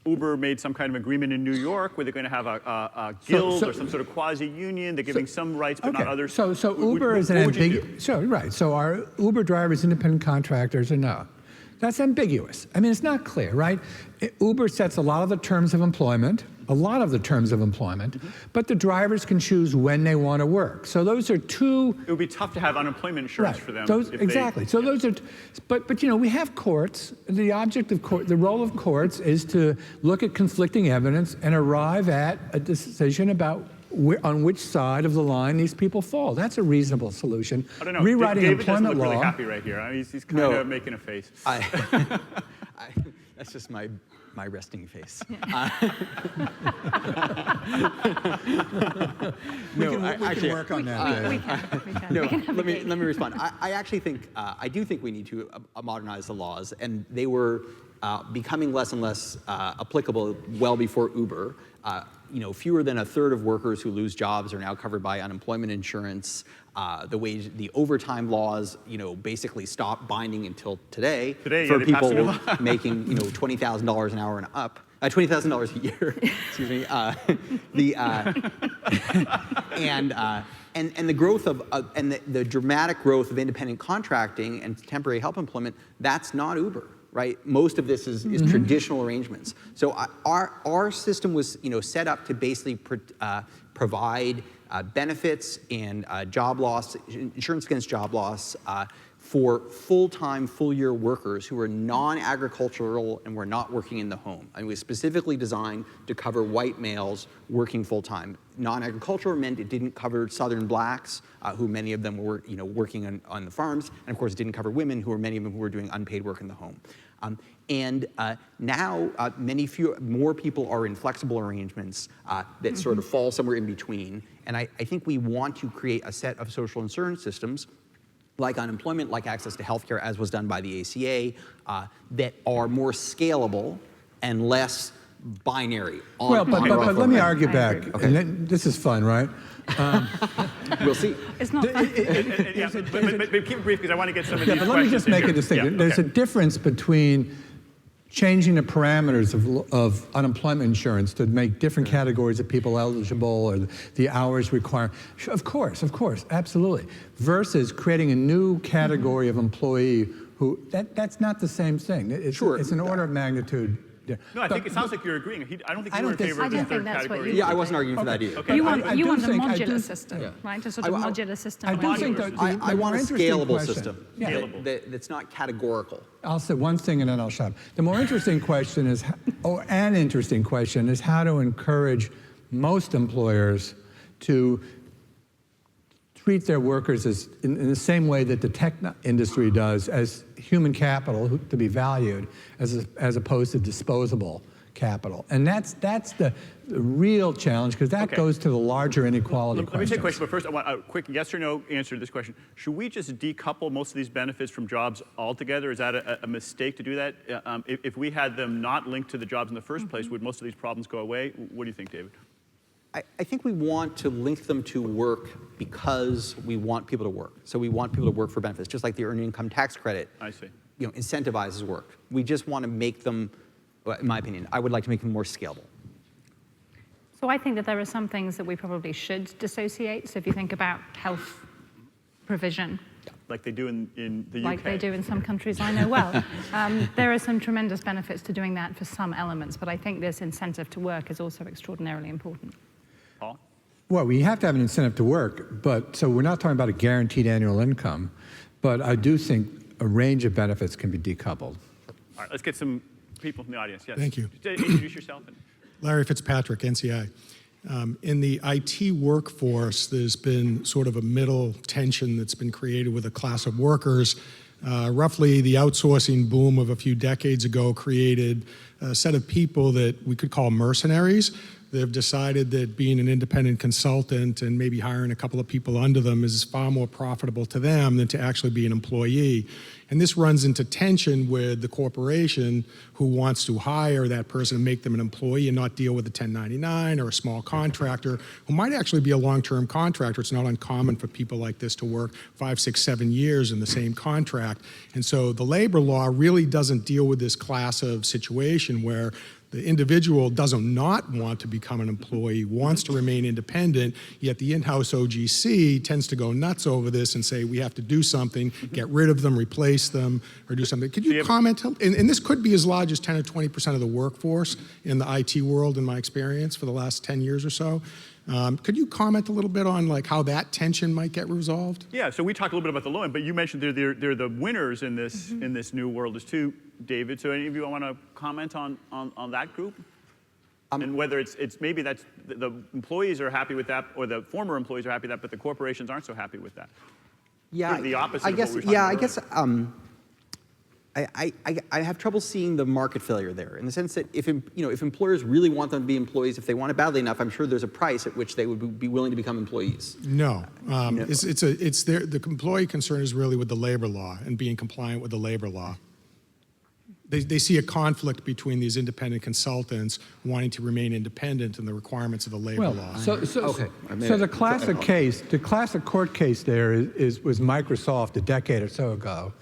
Speaker 2: Uber made some kind of agreement in New York where they're going to have a guild or some sort of quasi-union. They're giving some rights but not others.
Speaker 5: So Uber is an ambiguous... Sure, right. So are Uber drivers independent contractors or no? That's ambiguous. I mean, it's not clear, right? Uber sets a lot of the terms of employment, but the drivers can choose when they want to work. So those are two...
Speaker 2: It would be tough to have unemployment insurance for them.
Speaker 5: Exactly. So those are... But we have courts. The object of court, the role of courts is to look at conflicting evidence and arrive at a decision about on which side of the line these people fall. That's a reasonable solution.
Speaker 2: I don't know.
Speaker 5: Rewriting
Speaker 2: David doesn't
Speaker 5: employment
Speaker 2: look really
Speaker 5: law...
Speaker 2: happy right here. I mean, he's kind of making a face.
Speaker 3: That's just my resting face.
Speaker 5: We can work on that.
Speaker 4: We can.
Speaker 3: No,
Speaker 4: We can have
Speaker 3: let
Speaker 4: a
Speaker 3: me
Speaker 4: gig.
Speaker 3: respond. I actually think I do think we need to modernize the laws, and they were becoming less and less applicable well before Uber. Fewer than a third of workers who lose jobs are now covered by unemployment insurance. The overtime laws, basically stopped binding until today for people making, $20,000 an hour and up. $20,000 a year, excuse me. And the growth of and the dramatic growth of independent contracting and temporary help employment, that's not Uber. Right? Most of this is traditional arrangements. So our system was set up to basically provide benefits and job loss, insurance against job loss for full-time, full-year workers who are non-agricultural and were not working in the home. I mean, it was specifically designed to cover white males working full-time. Non-agricultural meant it didn't cover Southern blacks, who many of them were working on the farms, and of course it didn't cover women, many of them who were doing unpaid work in the home. Now more people are in flexible arrangements that sort of fall somewhere in between. And I think we want to create a set of social insurance systems like unemployment, like access to healthcare, as was done by the ACA, that are more scalable and less binary.
Speaker 5: But let me argue back.
Speaker 3: Okay.
Speaker 5: And this is fun, right?
Speaker 3: We'll see.
Speaker 4: It's not fun.
Speaker 2: But keep it brief because I want to get some of these
Speaker 5: Yeah, but let me just make a
Speaker 2: questions in here.
Speaker 5: distinction.
Speaker 2: Yeah,
Speaker 5: There's a difference between changing the parameters of unemployment insurance to make different categories of people eligible or the hours required. Of course, absolutely. Versus creating a new category of employee who, that's not the same thing. It's an order of magnitude. Yeah.
Speaker 2: No, I think it sounds like you're agreeing. I don't think you were in favor
Speaker 4: I
Speaker 2: of the
Speaker 4: don't think
Speaker 2: third
Speaker 4: that's what
Speaker 2: category.
Speaker 4: you
Speaker 3: Yeah, I wasn't arguing for that either.
Speaker 2: Okay.
Speaker 4: You want a
Speaker 5: I
Speaker 4: modular
Speaker 5: do-
Speaker 4: system, right? A sort
Speaker 3: I-
Speaker 4: of
Speaker 3: I-
Speaker 4: modular system.
Speaker 5: I do think that
Speaker 3: I want a
Speaker 5: more interesting
Speaker 3: scalable
Speaker 5: question-
Speaker 3: system
Speaker 5: Yeah.
Speaker 2: Scalable.
Speaker 3: that's not categorical.
Speaker 5: I'll say one thing and then I'll shut up. The more interesting question is, an interesting question is how to encourage most employers to treat their workers as in the same way that the tech industry does, as human capital to be valued, as opposed to disposable capital. And that's the real challenge, because that goes to the larger inequality
Speaker 2: Let me take a
Speaker 5: questions.
Speaker 2: question, but first I want a quick yes or no answer to this question. Should we just decouple most of these benefits from jobs altogether? Is that a mistake to do that? If we had them not linked to the jobs in the first place, would most of these problems go away? What do you think, David?
Speaker 3: I think we want to link them to work because we want people to work. So we want people to work for benefits, just like the earned income tax credit.
Speaker 2: I see.
Speaker 3: Incentivizes work. We just want to make them, in my opinion, I would like to make them more scalable.
Speaker 4: So I think that there are some things that we probably should dissociate. So if you think about health provision,
Speaker 2: Like they do in the UK?
Speaker 4: like they do in some countries I know well, there are some tremendous benefits to doing that for some elements, but I think this incentive to work is also extraordinarily important.
Speaker 2: Paul?
Speaker 5: Well, we have to have an incentive to work, so we're not talking about a guaranteed annual income, but I do think a range of benefits can be decoupled.
Speaker 2: All right, let's get some people from the audience. Yes.
Speaker 6: Thank you.
Speaker 2: Just introduce yourself.
Speaker 6: Larry Fitzpatrick, NCI. In the IT workforce, there's been sort of a middle tension that's been created with a class of workers. Roughly, the outsourcing boom of a few decades ago created a set of people that we could call mercenaries. They've decided that being an independent consultant and maybe hiring a couple of people under them is far more profitable to them than to actually be an employee. And this runs into tension with the corporation who wants to hire that person and make them an employee and not deal with a 1099 or a small contractor who might actually be a long-term contractor. It's not uncommon for people like this to work 5, 6, 7 years in the same contract. And so the labor law really doesn't deal with this class of situation where the individual doesn't not want to become an employee, wants to remain independent, yet the in-house OGC tends to go nuts over this and say, we have to do something, get rid of them, replace them, or do something. Could you comment, and this could be as large as 10 or 20% of the workforce in the IT world in my experience for the last 10 years or so. Could you comment a little bit on like how that tension might get resolved?
Speaker 2: Yeah, so we talked a little bit about the low end, but you mentioned they're the winners in this in this new world as too, David. So any of you want to comment on that group? And whether it's maybe that's the employees are happy with that, or the former employees are happy with that, but the corporations aren't so happy with that.
Speaker 3: Yeah,
Speaker 2: Sort of the opposite
Speaker 3: I
Speaker 2: of
Speaker 3: guess.
Speaker 2: what we were talking about earlier.
Speaker 3: I have trouble seeing the market failure there, in the sense that if employers really want them to be employees, if they want it badly enough, I'm sure there's a price at which they would be willing to become employees.
Speaker 6: No, the employee concern is really with the labor law and being compliant with the labor law. They see a conflict between these independent consultants wanting to remain independent and the requirements of the labor law.
Speaker 5: So the classic court case there was Microsoft a decade or so ago,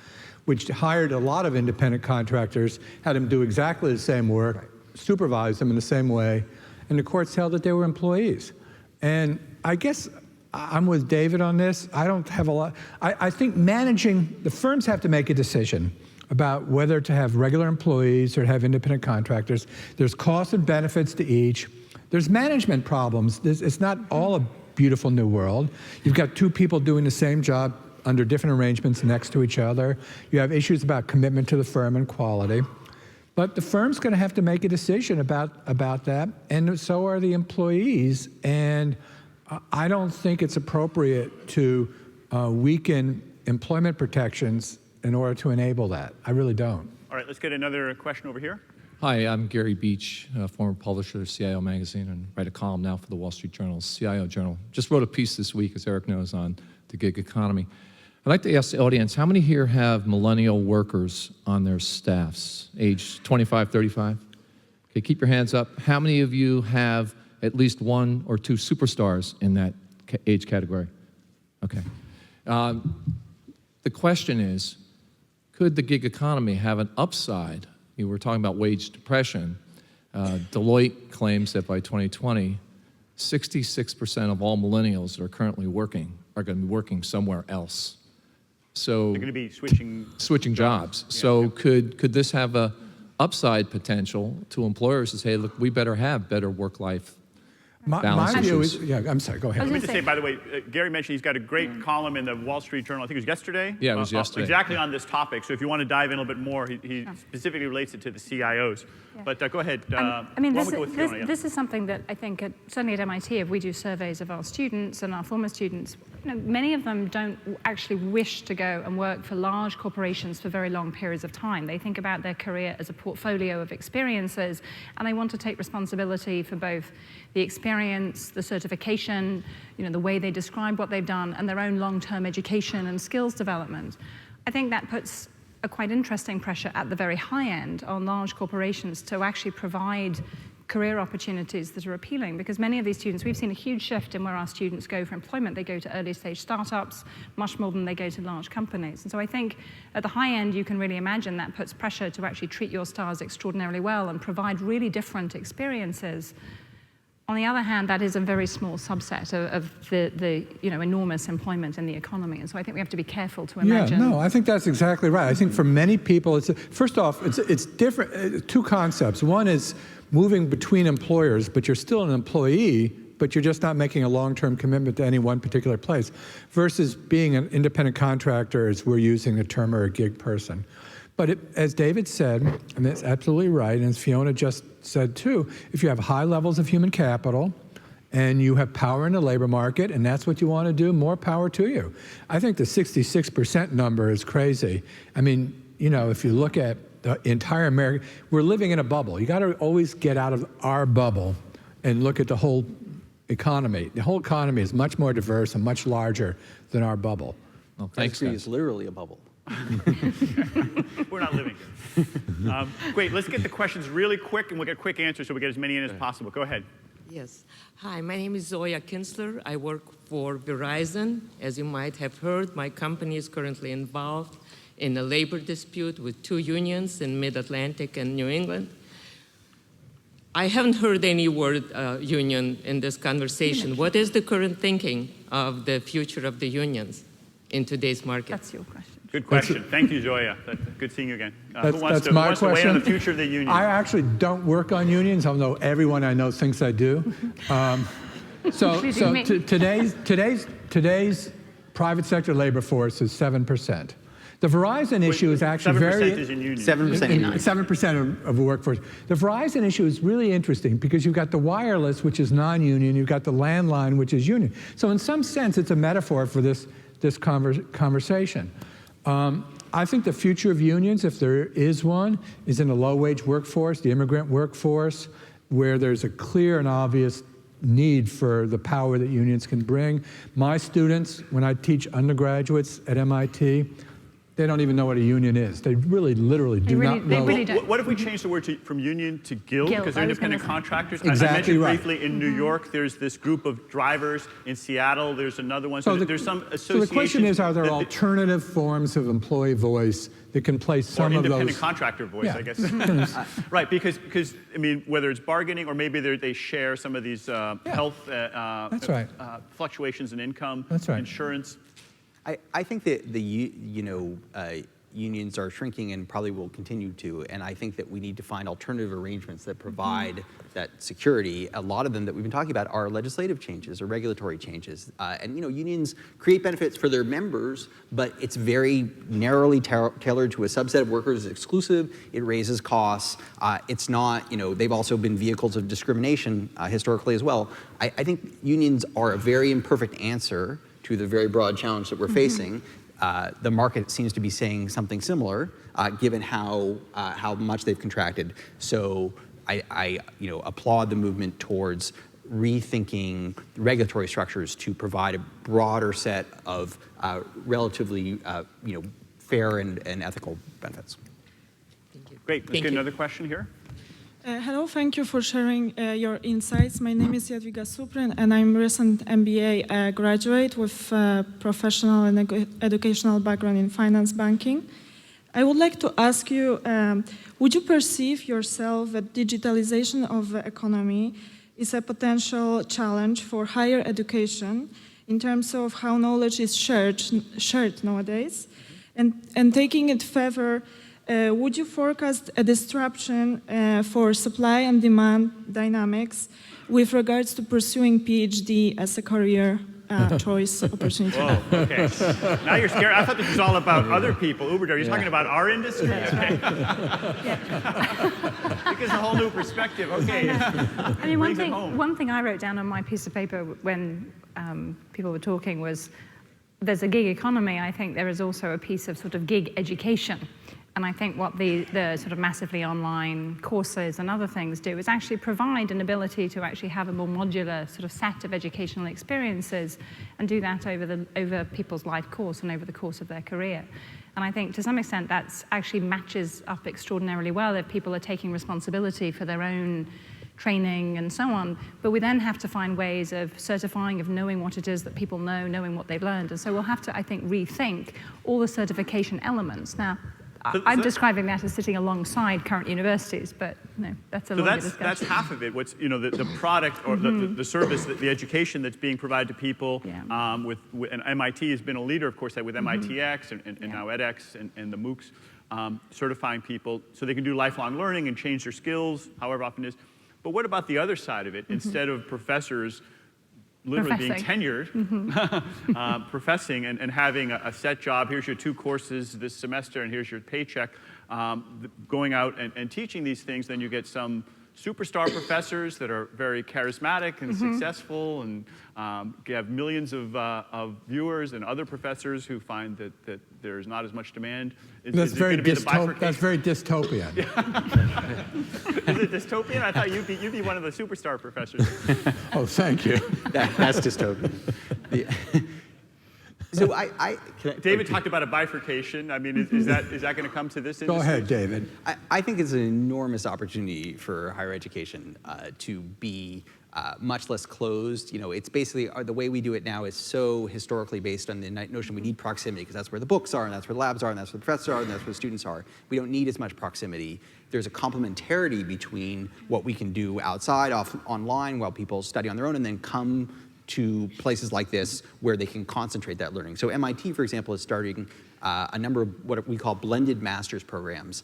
Speaker 5: which hired a lot of independent contractors, had them do exactly the same work, supervised them in the same way, and the courts held that they were employees. And I guess I'm with David on this. I don't have a lot. I think the firms have to make a decision about whether to have regular employees or to have independent contractors. There's costs and benefits to each. There's management problems. It's not all a beautiful new world. You've got two people doing the same job under different arrangements next to each other. You have issues about commitment to the firm and quality. But the firm's going to have to make a decision about that, and so are the employees. And I don't think it's appropriate to weaken employment protections in order to enable that. I really don't.
Speaker 2: All right, let's get another question over here.
Speaker 7: Hi, I'm Gary Beach, former publisher of CIO Magazine, and write a column now for the Wall Street Journal's CIO Journal. Just wrote a piece this week, as Erik knows, on the gig economy. I'd like to ask the audience, how many here have millennial workers on their staffs, age 25, 35? Okay, keep your hands up. How many of you have at least one or two superstars in that age category? Okay. The question is, could the gig economy have an upside? You were talking about wage depression. Deloitte claims that by 2020, 66% of all millennials that are currently working are going to be working somewhere else. So
Speaker 2: They're going to be switching
Speaker 7: jobs.
Speaker 2: Yeah.
Speaker 7: So could this have a upside potential to employers to say, look, we better have better work-life balance
Speaker 5: My view
Speaker 7: issues?
Speaker 5: is, yeah, I'm sorry, go ahead.
Speaker 2: I meant to say, by the way, Gary mentioned he's got a great column in the Wall Street Journal. I think it was yesterday.
Speaker 7: Yeah, it was yesterday.
Speaker 2: Exactly on this topic. So if you want to dive in a little bit more, he specifically relates it to the CIOs.
Speaker 4: Yeah.
Speaker 2: But go ahead.
Speaker 4: I mean,
Speaker 2: why don't we go with Fiona, yeah.
Speaker 4: this is something that I think, certainly at MIT, if we do surveys of our students and our former students, many of them don't actually wish to go and work for large corporations for very long periods of time. They think about their career as a portfolio of experiences, and they want to take responsibility for both the experience, the certification, the way they describe what they've done, and their own long-term education and skills development. I think that puts a quite interesting pressure at the very high end on large corporations to actually provide career opportunities that are appealing, because many of these students, we've seen a huge shift in where our students go for employment. They go to early stage startups much more than they go to large companies. And so I think at the high end, you can really imagine that puts pressure to actually treat your stars extraordinarily well and provide really different experiences. On the other hand, that is a very small subset of the enormous employment in the economy. And so I think we have to be careful to imagine.
Speaker 5: Yeah, no, I think that's exactly right. I think for many people, first off, it's different, two concepts. One is moving between employers, but you're still an employee, but you're just not making a long-term commitment to any one particular place, versus being an independent contractor, as we're using the term, or a gig person. But as David said, and that's absolutely right, and as Fiona just said too, if you have high levels of human capital and you have power in the labor market and that's what you want to do, more power to you. I think the 66% number is crazy. I mean, if you look at the entire America, we're living in a bubble. You got to always get out of our bubble and look at the whole economy. The whole economy is much more diverse and much larger than our bubble.
Speaker 7: Well, thanks, guys.
Speaker 3: It's literally a bubble.
Speaker 2: We're not living here. Great, let's get the questions really quick, and we'll get quick answers so we get as many in as possible. Go ahead.
Speaker 8: Yes. Hi, my name is Zoya Kinsler. I work for Verizon. As you might have heard, my company is currently involved in a labor dispute with 2 unions in Mid-Atlantic and New England. I haven't heard any word union in this conversation. What is the current thinking of the future of the unions in today's market?
Speaker 4: That's your question.
Speaker 2: Good question. Thank you, Zoya. Good seeing you again. Who wants
Speaker 5: That's
Speaker 2: to
Speaker 5: my
Speaker 2: weigh
Speaker 5: question.
Speaker 2: on the future of the union?
Speaker 5: I actually don't work on unions, although everyone I know thinks I do. Today's private sector labor force is 7%. The Verizon issue is actually
Speaker 2: 7% is in unions.
Speaker 3: 7% in
Speaker 5: 7% of the workforce. The Verizon issue is really interesting because you've got the wireless, which is non-union, you've got the landline, which is union. So in some sense, it's a metaphor for this conversation. I think the future of unions, if there is one, is in the low-wage workforce, the immigrant workforce, where there's a clear and obvious need for the power that unions can bring. My students, when I teach undergraduates at MIT, they don't even know what a union is. They really, literally do not know.
Speaker 2: What if we change the word from union to guild? Because they're independent contractors.
Speaker 5: Exactly
Speaker 2: I mentioned
Speaker 5: right.
Speaker 2: briefly in New York, there's this group of drivers. In Seattle, there's another one. So there's some associations.
Speaker 5: So the question is, are there alternative forms of employee voice that can place some of those?
Speaker 2: Or independent contractor voice,
Speaker 5: Yeah.
Speaker 2: I guess. Right, because I mean, whether it's bargaining or maybe they share some of these health
Speaker 5: That's right.
Speaker 2: fluctuations in income,
Speaker 5: That's right.
Speaker 2: insurance.
Speaker 3: I think that unions are shrinking and probably will continue to, and I think that we need to find alternative arrangements that provide that security. A lot of them that we've been talking about are legislative changes or regulatory changes. And unions create benefits for their members, but it's very narrowly tailored to a subset of workers. It's exclusive, it raises costs. It's not, they've also been vehicles of discrimination historically as well. I think unions are a very imperfect answer to the very broad challenge that we're facing. The market seems to be saying something similar, given how much they've contracted. So I applaud the movement towards rethinking regulatory structures to provide a broader set of relatively fair and ethical benefits.
Speaker 8: Thank you.
Speaker 2: Great. Let's get another question here.
Speaker 9: Hello, thank you for sharing your insights. My name is Jadwiga Suprin, and I'm a recent MBA graduate with professional and educational background in finance banking. I would like to ask you, would you perceive yourself that digitalization of the economy is a potential challenge for higher education in terms of how knowledge is shared nowadays? And taking it further, would you forecast a disruption for supply and demand dynamics with regards to pursuing PhD as a career choice opportunity?
Speaker 2: Whoa, okay. Now you're scared. I thought this was all about other people. Uber, are you talking about our industry? Okay. Because a whole new perspective. Okay.
Speaker 4: I mean, one thing I wrote down on my piece of paper when people were talking was, there's a gig economy. I think there is also a piece of sort of gig education. And I think what the sort of massively online courses and other things do is actually provide an ability to actually have a more modular sort of set of educational experiences and do that over people's life course and over the course of their career. And I think to some extent that's actually matches up extraordinarily well if people are taking responsibility for their own training and so on. But we then have to find ways of certifying, of knowing what it is that people know, knowing what they've learned. And so we'll have to, I think, rethink all the certification elements. Now, I'm describing that as sitting alongside current universities, but that's a longer discussion.
Speaker 2: That's half of it. What's the product or the service, the education that's being provided to people.
Speaker 4: Yeah.
Speaker 2: And MIT has been a leader, of course, with MITx and now edX and the MOOCs, certifying people so they can do lifelong learning and change their skills, however often it is. But what about the other side of it? Instead of professors literally being tenured, professing and having a set job, here's your 2 courses this semester and here's your paycheck, going out and teaching these things, then you get some superstar professors that are very charismatic and successful and have millions of viewers, and other professors who find that there's not as much demand.
Speaker 5: That's very dystopian.
Speaker 2: Is it dystopian? I thought you'd be one of the superstar professors.
Speaker 5: Oh, thank you.
Speaker 3: That's dystopian. So
Speaker 2: David talked about a bifurcation. I mean, is that going to come to this industry?
Speaker 5: Go ahead, David.
Speaker 3: I think it's an enormous opportunity for higher education to be much less closed. It's basically, the way we do it now is so historically based on the notion we need proximity, because that's where the books are, and that's where the labs are, and that's where the professors are, and that's where the students are. We don't need as much proximity. There's a complementarity between what we can do outside, online, while people study on their own, and then come to places like this where they can concentrate that learning. So MIT, for example, is starting a number of what we call blended master's programs,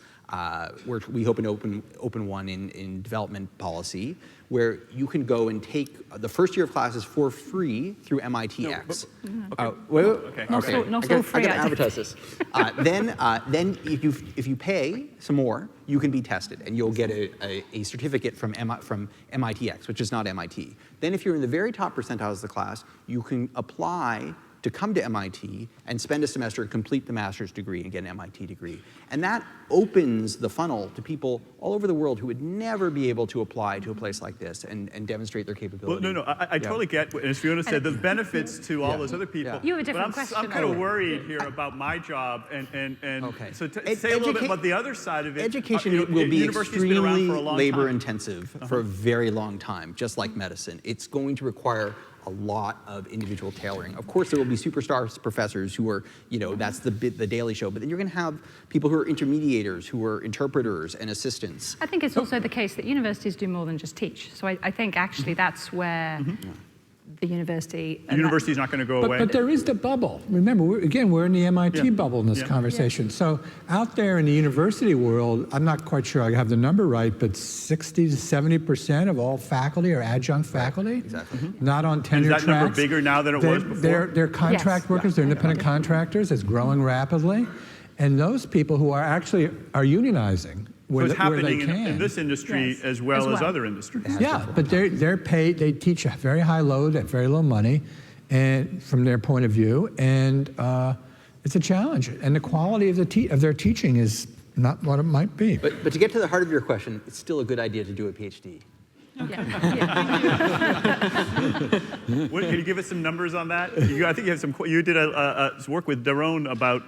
Speaker 3: where we hope to open one in development policy, where you can go and take the first year of classes for free through MITx.
Speaker 4: Not so free.
Speaker 3: I gotta advertise this. Then if you pay some more, you can be tested, and you'll get a certificate from MITx, which is not MIT. Then if you're in the very top percentiles of the class, you can apply to come to MIT and spend a semester and complete the master's degree and get an MIT degree. And that opens the funnel to people all over the world who would never be able to apply to a place like this and demonstrate their capability.
Speaker 2: Well, no, I totally get, as Fiona said, the benefits to all those other people.
Speaker 4: You have a different
Speaker 2: but
Speaker 4: question.
Speaker 2: I'm kind of worried here about my job, and
Speaker 3: okay.
Speaker 2: So say a little bit about the other side of it.
Speaker 3: Education will be extremely labor
Speaker 2: time.
Speaker 3: intensive for a very long time, just like medicine. It's going to require a lot of individual tailoring. Of course, there will be superstar professors who are, that's the Daily Show, but then you're going to have people who are intermediators, who are interpreters and assistants.
Speaker 4: I think it's also the case that universities do more than just teach. So I think actually that's where the university.
Speaker 2: The university's not going to go away.
Speaker 5: But there is the bubble. Remember, we're in the MIT bubble in this conversation. So out there in the university world, I'm not quite sure I have the number right, but 60 to 70% of all faculty are adjunct faculty.
Speaker 3: Exactly.
Speaker 5: Not on tenure tracks.
Speaker 2: Is that number bigger now than it was before?
Speaker 5: They're contract workers. They're independent contractors. It's growing rapidly, and those people who are actually are unionizing.
Speaker 2: So it's happening
Speaker 5: where
Speaker 2: in this industry as well as other industries.
Speaker 5: Yeah, but they're paid. They teach a very high load at very low money, and from their point of view, and it's a challenge. And the quality of their teaching is not what it might be.
Speaker 3: But to get to the heart of your question, it's still a good idea to do a PhD.
Speaker 2: Can you give us some numbers on that? I think you have some. You did a work with Daron about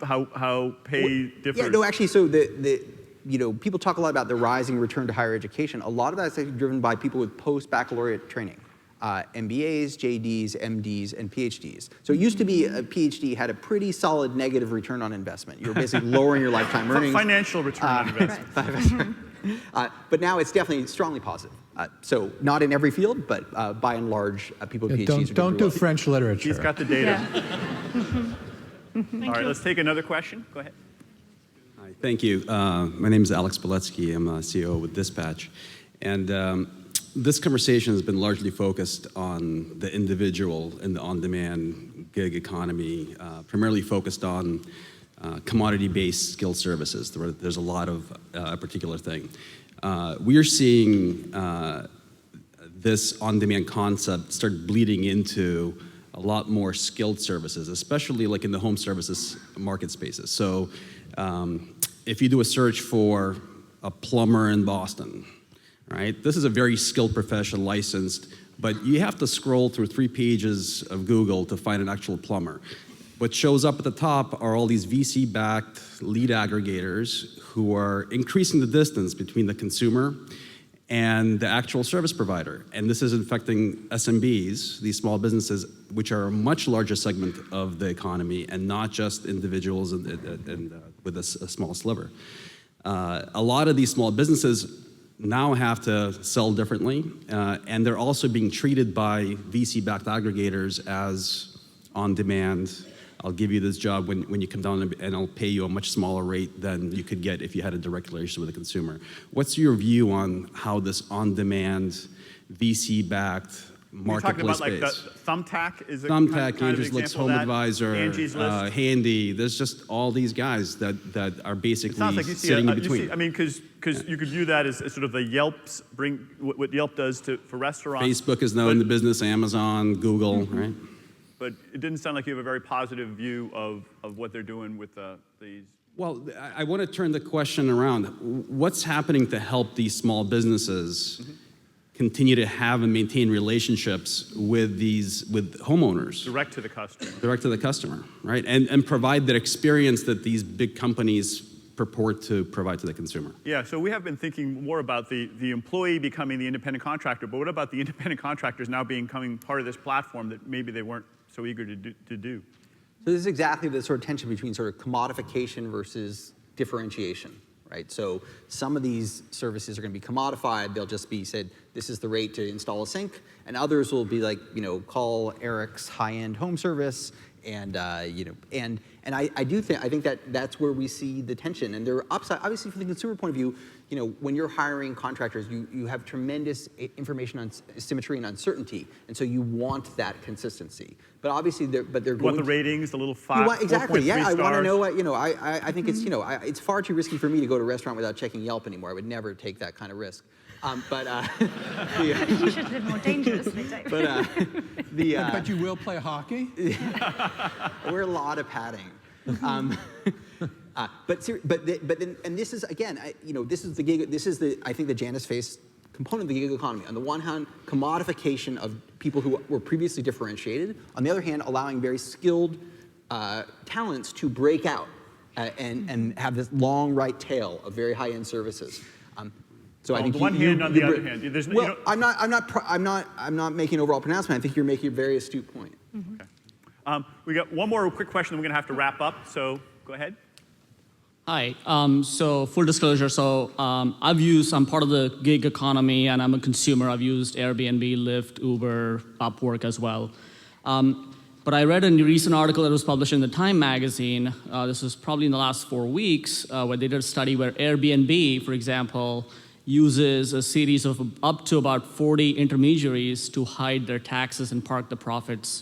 Speaker 2: how pay differs.
Speaker 3: Yeah, no, actually, so people talk a lot about the rising return to higher education. A lot of that is actually driven by people with post-baccalaureate training. MBAs, JDs, MDs, and PhDs. So it used to be a PhD had a pretty solid negative return on investment. You were basically lowering your lifetime earnings.
Speaker 2: Financial return on investment.
Speaker 3: But now it's definitely strongly positive. So not in every field, but by and large, people with PhDs
Speaker 5: Don't do French literature.
Speaker 2: He's got the data. All right, let's take another question. Go ahead.
Speaker 10: Hi, thank you. My name is Alex Beletsky. I'm a CEO with Dispatch. And this conversation has been largely focused on the individual in the on-demand gig economy, primarily focused on commodity-based skilled services. There's a lot of a particular thing. We are seeing this on-demand concept start bleeding into a lot more skilled services, especially like in the home services market spaces. So if you do a search for a plumber in Boston, right? This is a very skilled profession, licensed, but you have to scroll through 3 pages of Google to find an actual plumber. What shows up at the top are all these VC-backed lead aggregators who are increasing the distance between the consumer and the actual service provider. And this is affecting SMBs, these small businesses, which are a much larger segment of the economy and not just individuals with a small sliver. A lot of these small businesses now have to sell differently, and they're also being treated by VC-backed aggregators as on-demand. I'll give you this job when you come down and I'll pay you a much smaller rate than you could get if you had a direct relationship with the consumer. What's your view on how this on-demand, VC-backed marketplace space?
Speaker 2: You're talking about like the Thumbtack is a
Speaker 10: Thumbtack,
Speaker 2: kind of
Speaker 10: Angie's List,
Speaker 2: example of that?
Speaker 10: HomeAdvisor,
Speaker 2: Angie's List.
Speaker 10: Handy. There's just all these guys that are basically
Speaker 2: Sounds like you see
Speaker 10: sitting in between.
Speaker 2: I mean, because you could view that as sort of the Yelp's what Yelp does for restaurants.
Speaker 10: Facebook is now in the business, Amazon, Google, right?
Speaker 2: But it didn't sound like you have a very positive view of what they're doing with these.
Speaker 10: Well, I want to turn the question around. What's happening to help these small businesses continue to have and maintain relationships with homeowners?
Speaker 2: Direct to the customer.
Speaker 10: Direct to the customer, right? And provide that experience that these big companies purport to provide to the consumer.
Speaker 2: Yeah, so we have been thinking more about the employee becoming the independent contractor, but what about the independent contractors now becoming part of this platform that maybe they weren't so eager to do?
Speaker 3: So this is exactly the sort of tension between sort of commodification versus differentiation, right? So some of these services are going to be commodified. They'll just be said, this is the rate to install a sink, and others will be like, call Erik's high-end home service, and I think that's where we see the tension. And there are upside, obviously, from the consumer point of view. When you're hiring contractors, you have tremendous information on symmetry and uncertainty, and so you want that consistency. But obviously, they're going.
Speaker 2: You want the ratings, the little 5.
Speaker 3: Exactly. Yeah, I want to know what I think it's
Speaker 2: Mm-hmm.
Speaker 3: it's far too risky for me to go to a restaurant without checking Yelp anymore. I would never take that kind of risk.
Speaker 4: You should live more dangerously, David.
Speaker 5: But you will play hockey?
Speaker 3: Wear a lot of padding. But this is again, this is the gig. This is I think the Janus face component of the gig economy. On the one hand, commodification of people who were previously differentiated. On the other hand, allowing very skilled talents to break out and have this long right tail of very high-end services. So I think
Speaker 2: on the one hand, on the other hand,
Speaker 3: I'm not making an overall pronouncement. I think you're making a very astute point.
Speaker 2: Okay. We got one more quick question, then we're going to have to wrap up. So go ahead.
Speaker 11: Hi. So full disclosure, I'm part of the gig economy and I'm a consumer. I've used Airbnb, Lyft, Uber, Upwork as well. But I read a recent article that was published in the Time magazine, this was probably in the last 4 weeks, where they did a study where Airbnb, for example, uses a series of up to about 40 intermediaries to hide their taxes and park the profits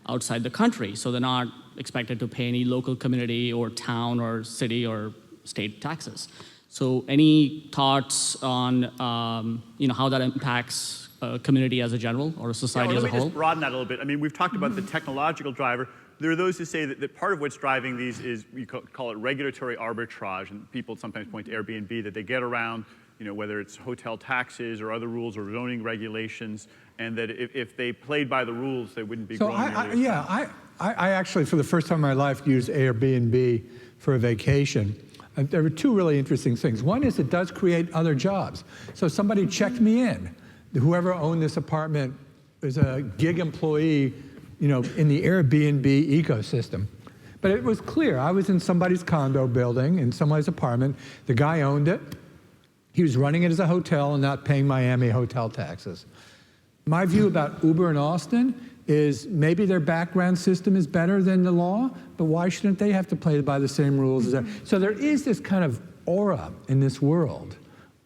Speaker 11: outside the country. So they're not expected to pay any local community or town or city or state taxes. So any thoughts on how that impacts a community as a general or a society as a whole?
Speaker 2: Let me just broaden that a little bit. I mean, we've talked about the technological driver. There are those who say that part of what's driving these is, we call it regulatory arbitrage, and people sometimes point to Airbnb, that they get around, whether it's hotel taxes or other rules or zoning regulations, and that if they played by the rules, they wouldn't be growing.
Speaker 5: I actually, for the first time in my life, used Airbnb for a vacation. There were two really interesting things. One is it does create other jobs. So somebody checked me in. Whoever owned this apartment is a gig employee, in the Airbnb ecosystem. But it was clear. I was in somebody's condo building, in somebody's apartment. The guy owned it. He was running it as a hotel and not paying Miami hotel taxes. My view about Uber in Austin is maybe their background system is better than the law, but why shouldn't they have to play by the same rules as that? So there is this kind of aura in this world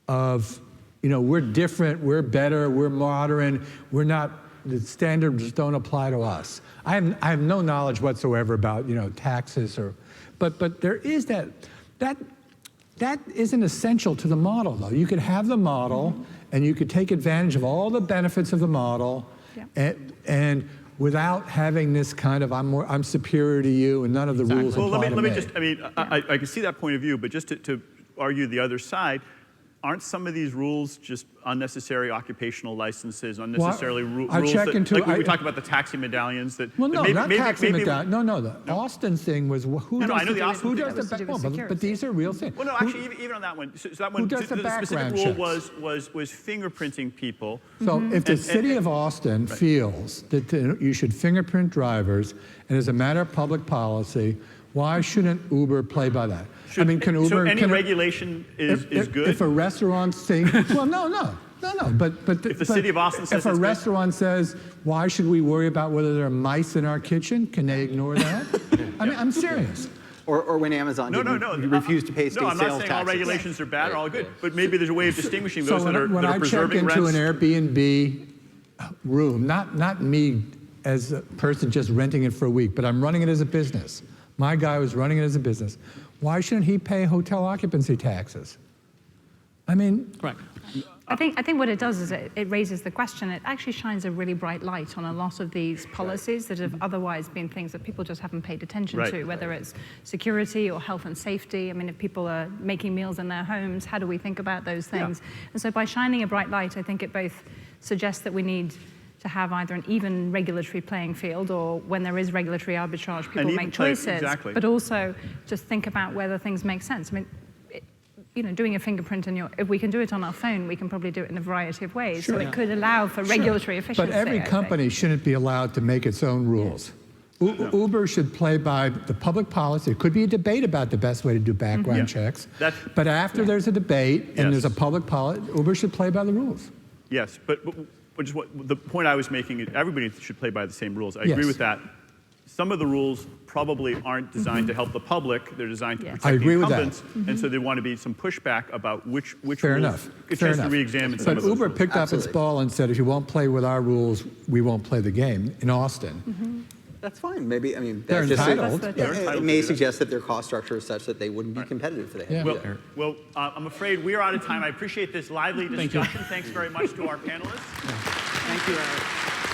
Speaker 5: of, we're different, we're better, we're modern, the standards don't apply to us. I have no knowledge whatsoever about, taxes but there is that isn't essential to the model though. You could have the model and you could take advantage of all the benefits of the model and without having this kind of I'm superior to you and none of the rules apply to me.
Speaker 2: Let me just, I can see that point of view, but just to argue the other side, aren't some of these rules just unnecessary occupational licenses, unnecessarily rules that, we talked about the taxi medallions that...
Speaker 5: Well, no, not taxi medallions. No, the Austin thing was who does the... But these are real things.
Speaker 2: Well, no, actually, even on that one, so that one, the specific rule was fingerprinting people.
Speaker 5: So if the city of Austin feels that you should fingerprint drivers, and as a matter of public policy, why shouldn't Uber play by that? Can Uber...
Speaker 2: So any regulation is good?
Speaker 5: If a restaurant thinks... Well, no. But
Speaker 2: if the city of Austin says
Speaker 5: if a restaurant says, why should we worry about whether there are mice in our kitchen? Can they ignore that? I'm serious.
Speaker 3: Or when Amazon refuse to pay state sales taxes.
Speaker 2: No, I'm not saying all regulations are bad or all good, but maybe there's a way of distinguishing those that are preserving rents.
Speaker 5: When I check into an Airbnb room, not me as a person just renting it for a week, but I'm running it as a business. My guy was running it as a business. Why shouldn't he pay hotel occupancy taxes?
Speaker 11: Correct.
Speaker 4: I think what it does is it raises the question. It actually shines a really bright light on a lot of these policies that have otherwise been things that people just haven't paid attention to, whether it's security or health and safety. If people are making meals in their homes, how do we think about those things? And so by shining a bright light, I think it both suggests that we need to have either an even regulatory playing field, or when there is regulatory arbitrage, people make choices, but also just think about whether things make sense. Doing a fingerprint if we can do it on our phone, we can probably do it in a variety of ways. Sure. So it could allow for regulatory efficiency.
Speaker 5: But every company shouldn't be allowed to make its own rules. Uber should play by the public policy. It could be a debate about the best way to do background checks. But after there's a debate and there's a public policy, Uber should play by the rules.
Speaker 2: Yes, but just the point I was making is everybody should play by the same rules. I agree with that. Some of the rules probably aren't designed to help the public. They're designed to protect the incumbents. And so there want to be some pushback about which
Speaker 5: Fair
Speaker 2: rules.
Speaker 5: enough.
Speaker 2: A chance to re-examine some of those
Speaker 5: Uber
Speaker 2: rules.
Speaker 5: picked up its ball and said, if you won't play with our rules, we won't play the game in Austin.
Speaker 3: That's fine. Maybe,
Speaker 5: they're entitled.
Speaker 3: It may suggest that their cost structure is such that they wouldn't be competitive for that.
Speaker 2: Well, I'm afraid we are out of time. I appreciate this lively discussion. Thanks very much to our panelists.
Speaker 3: Thank you, Erik.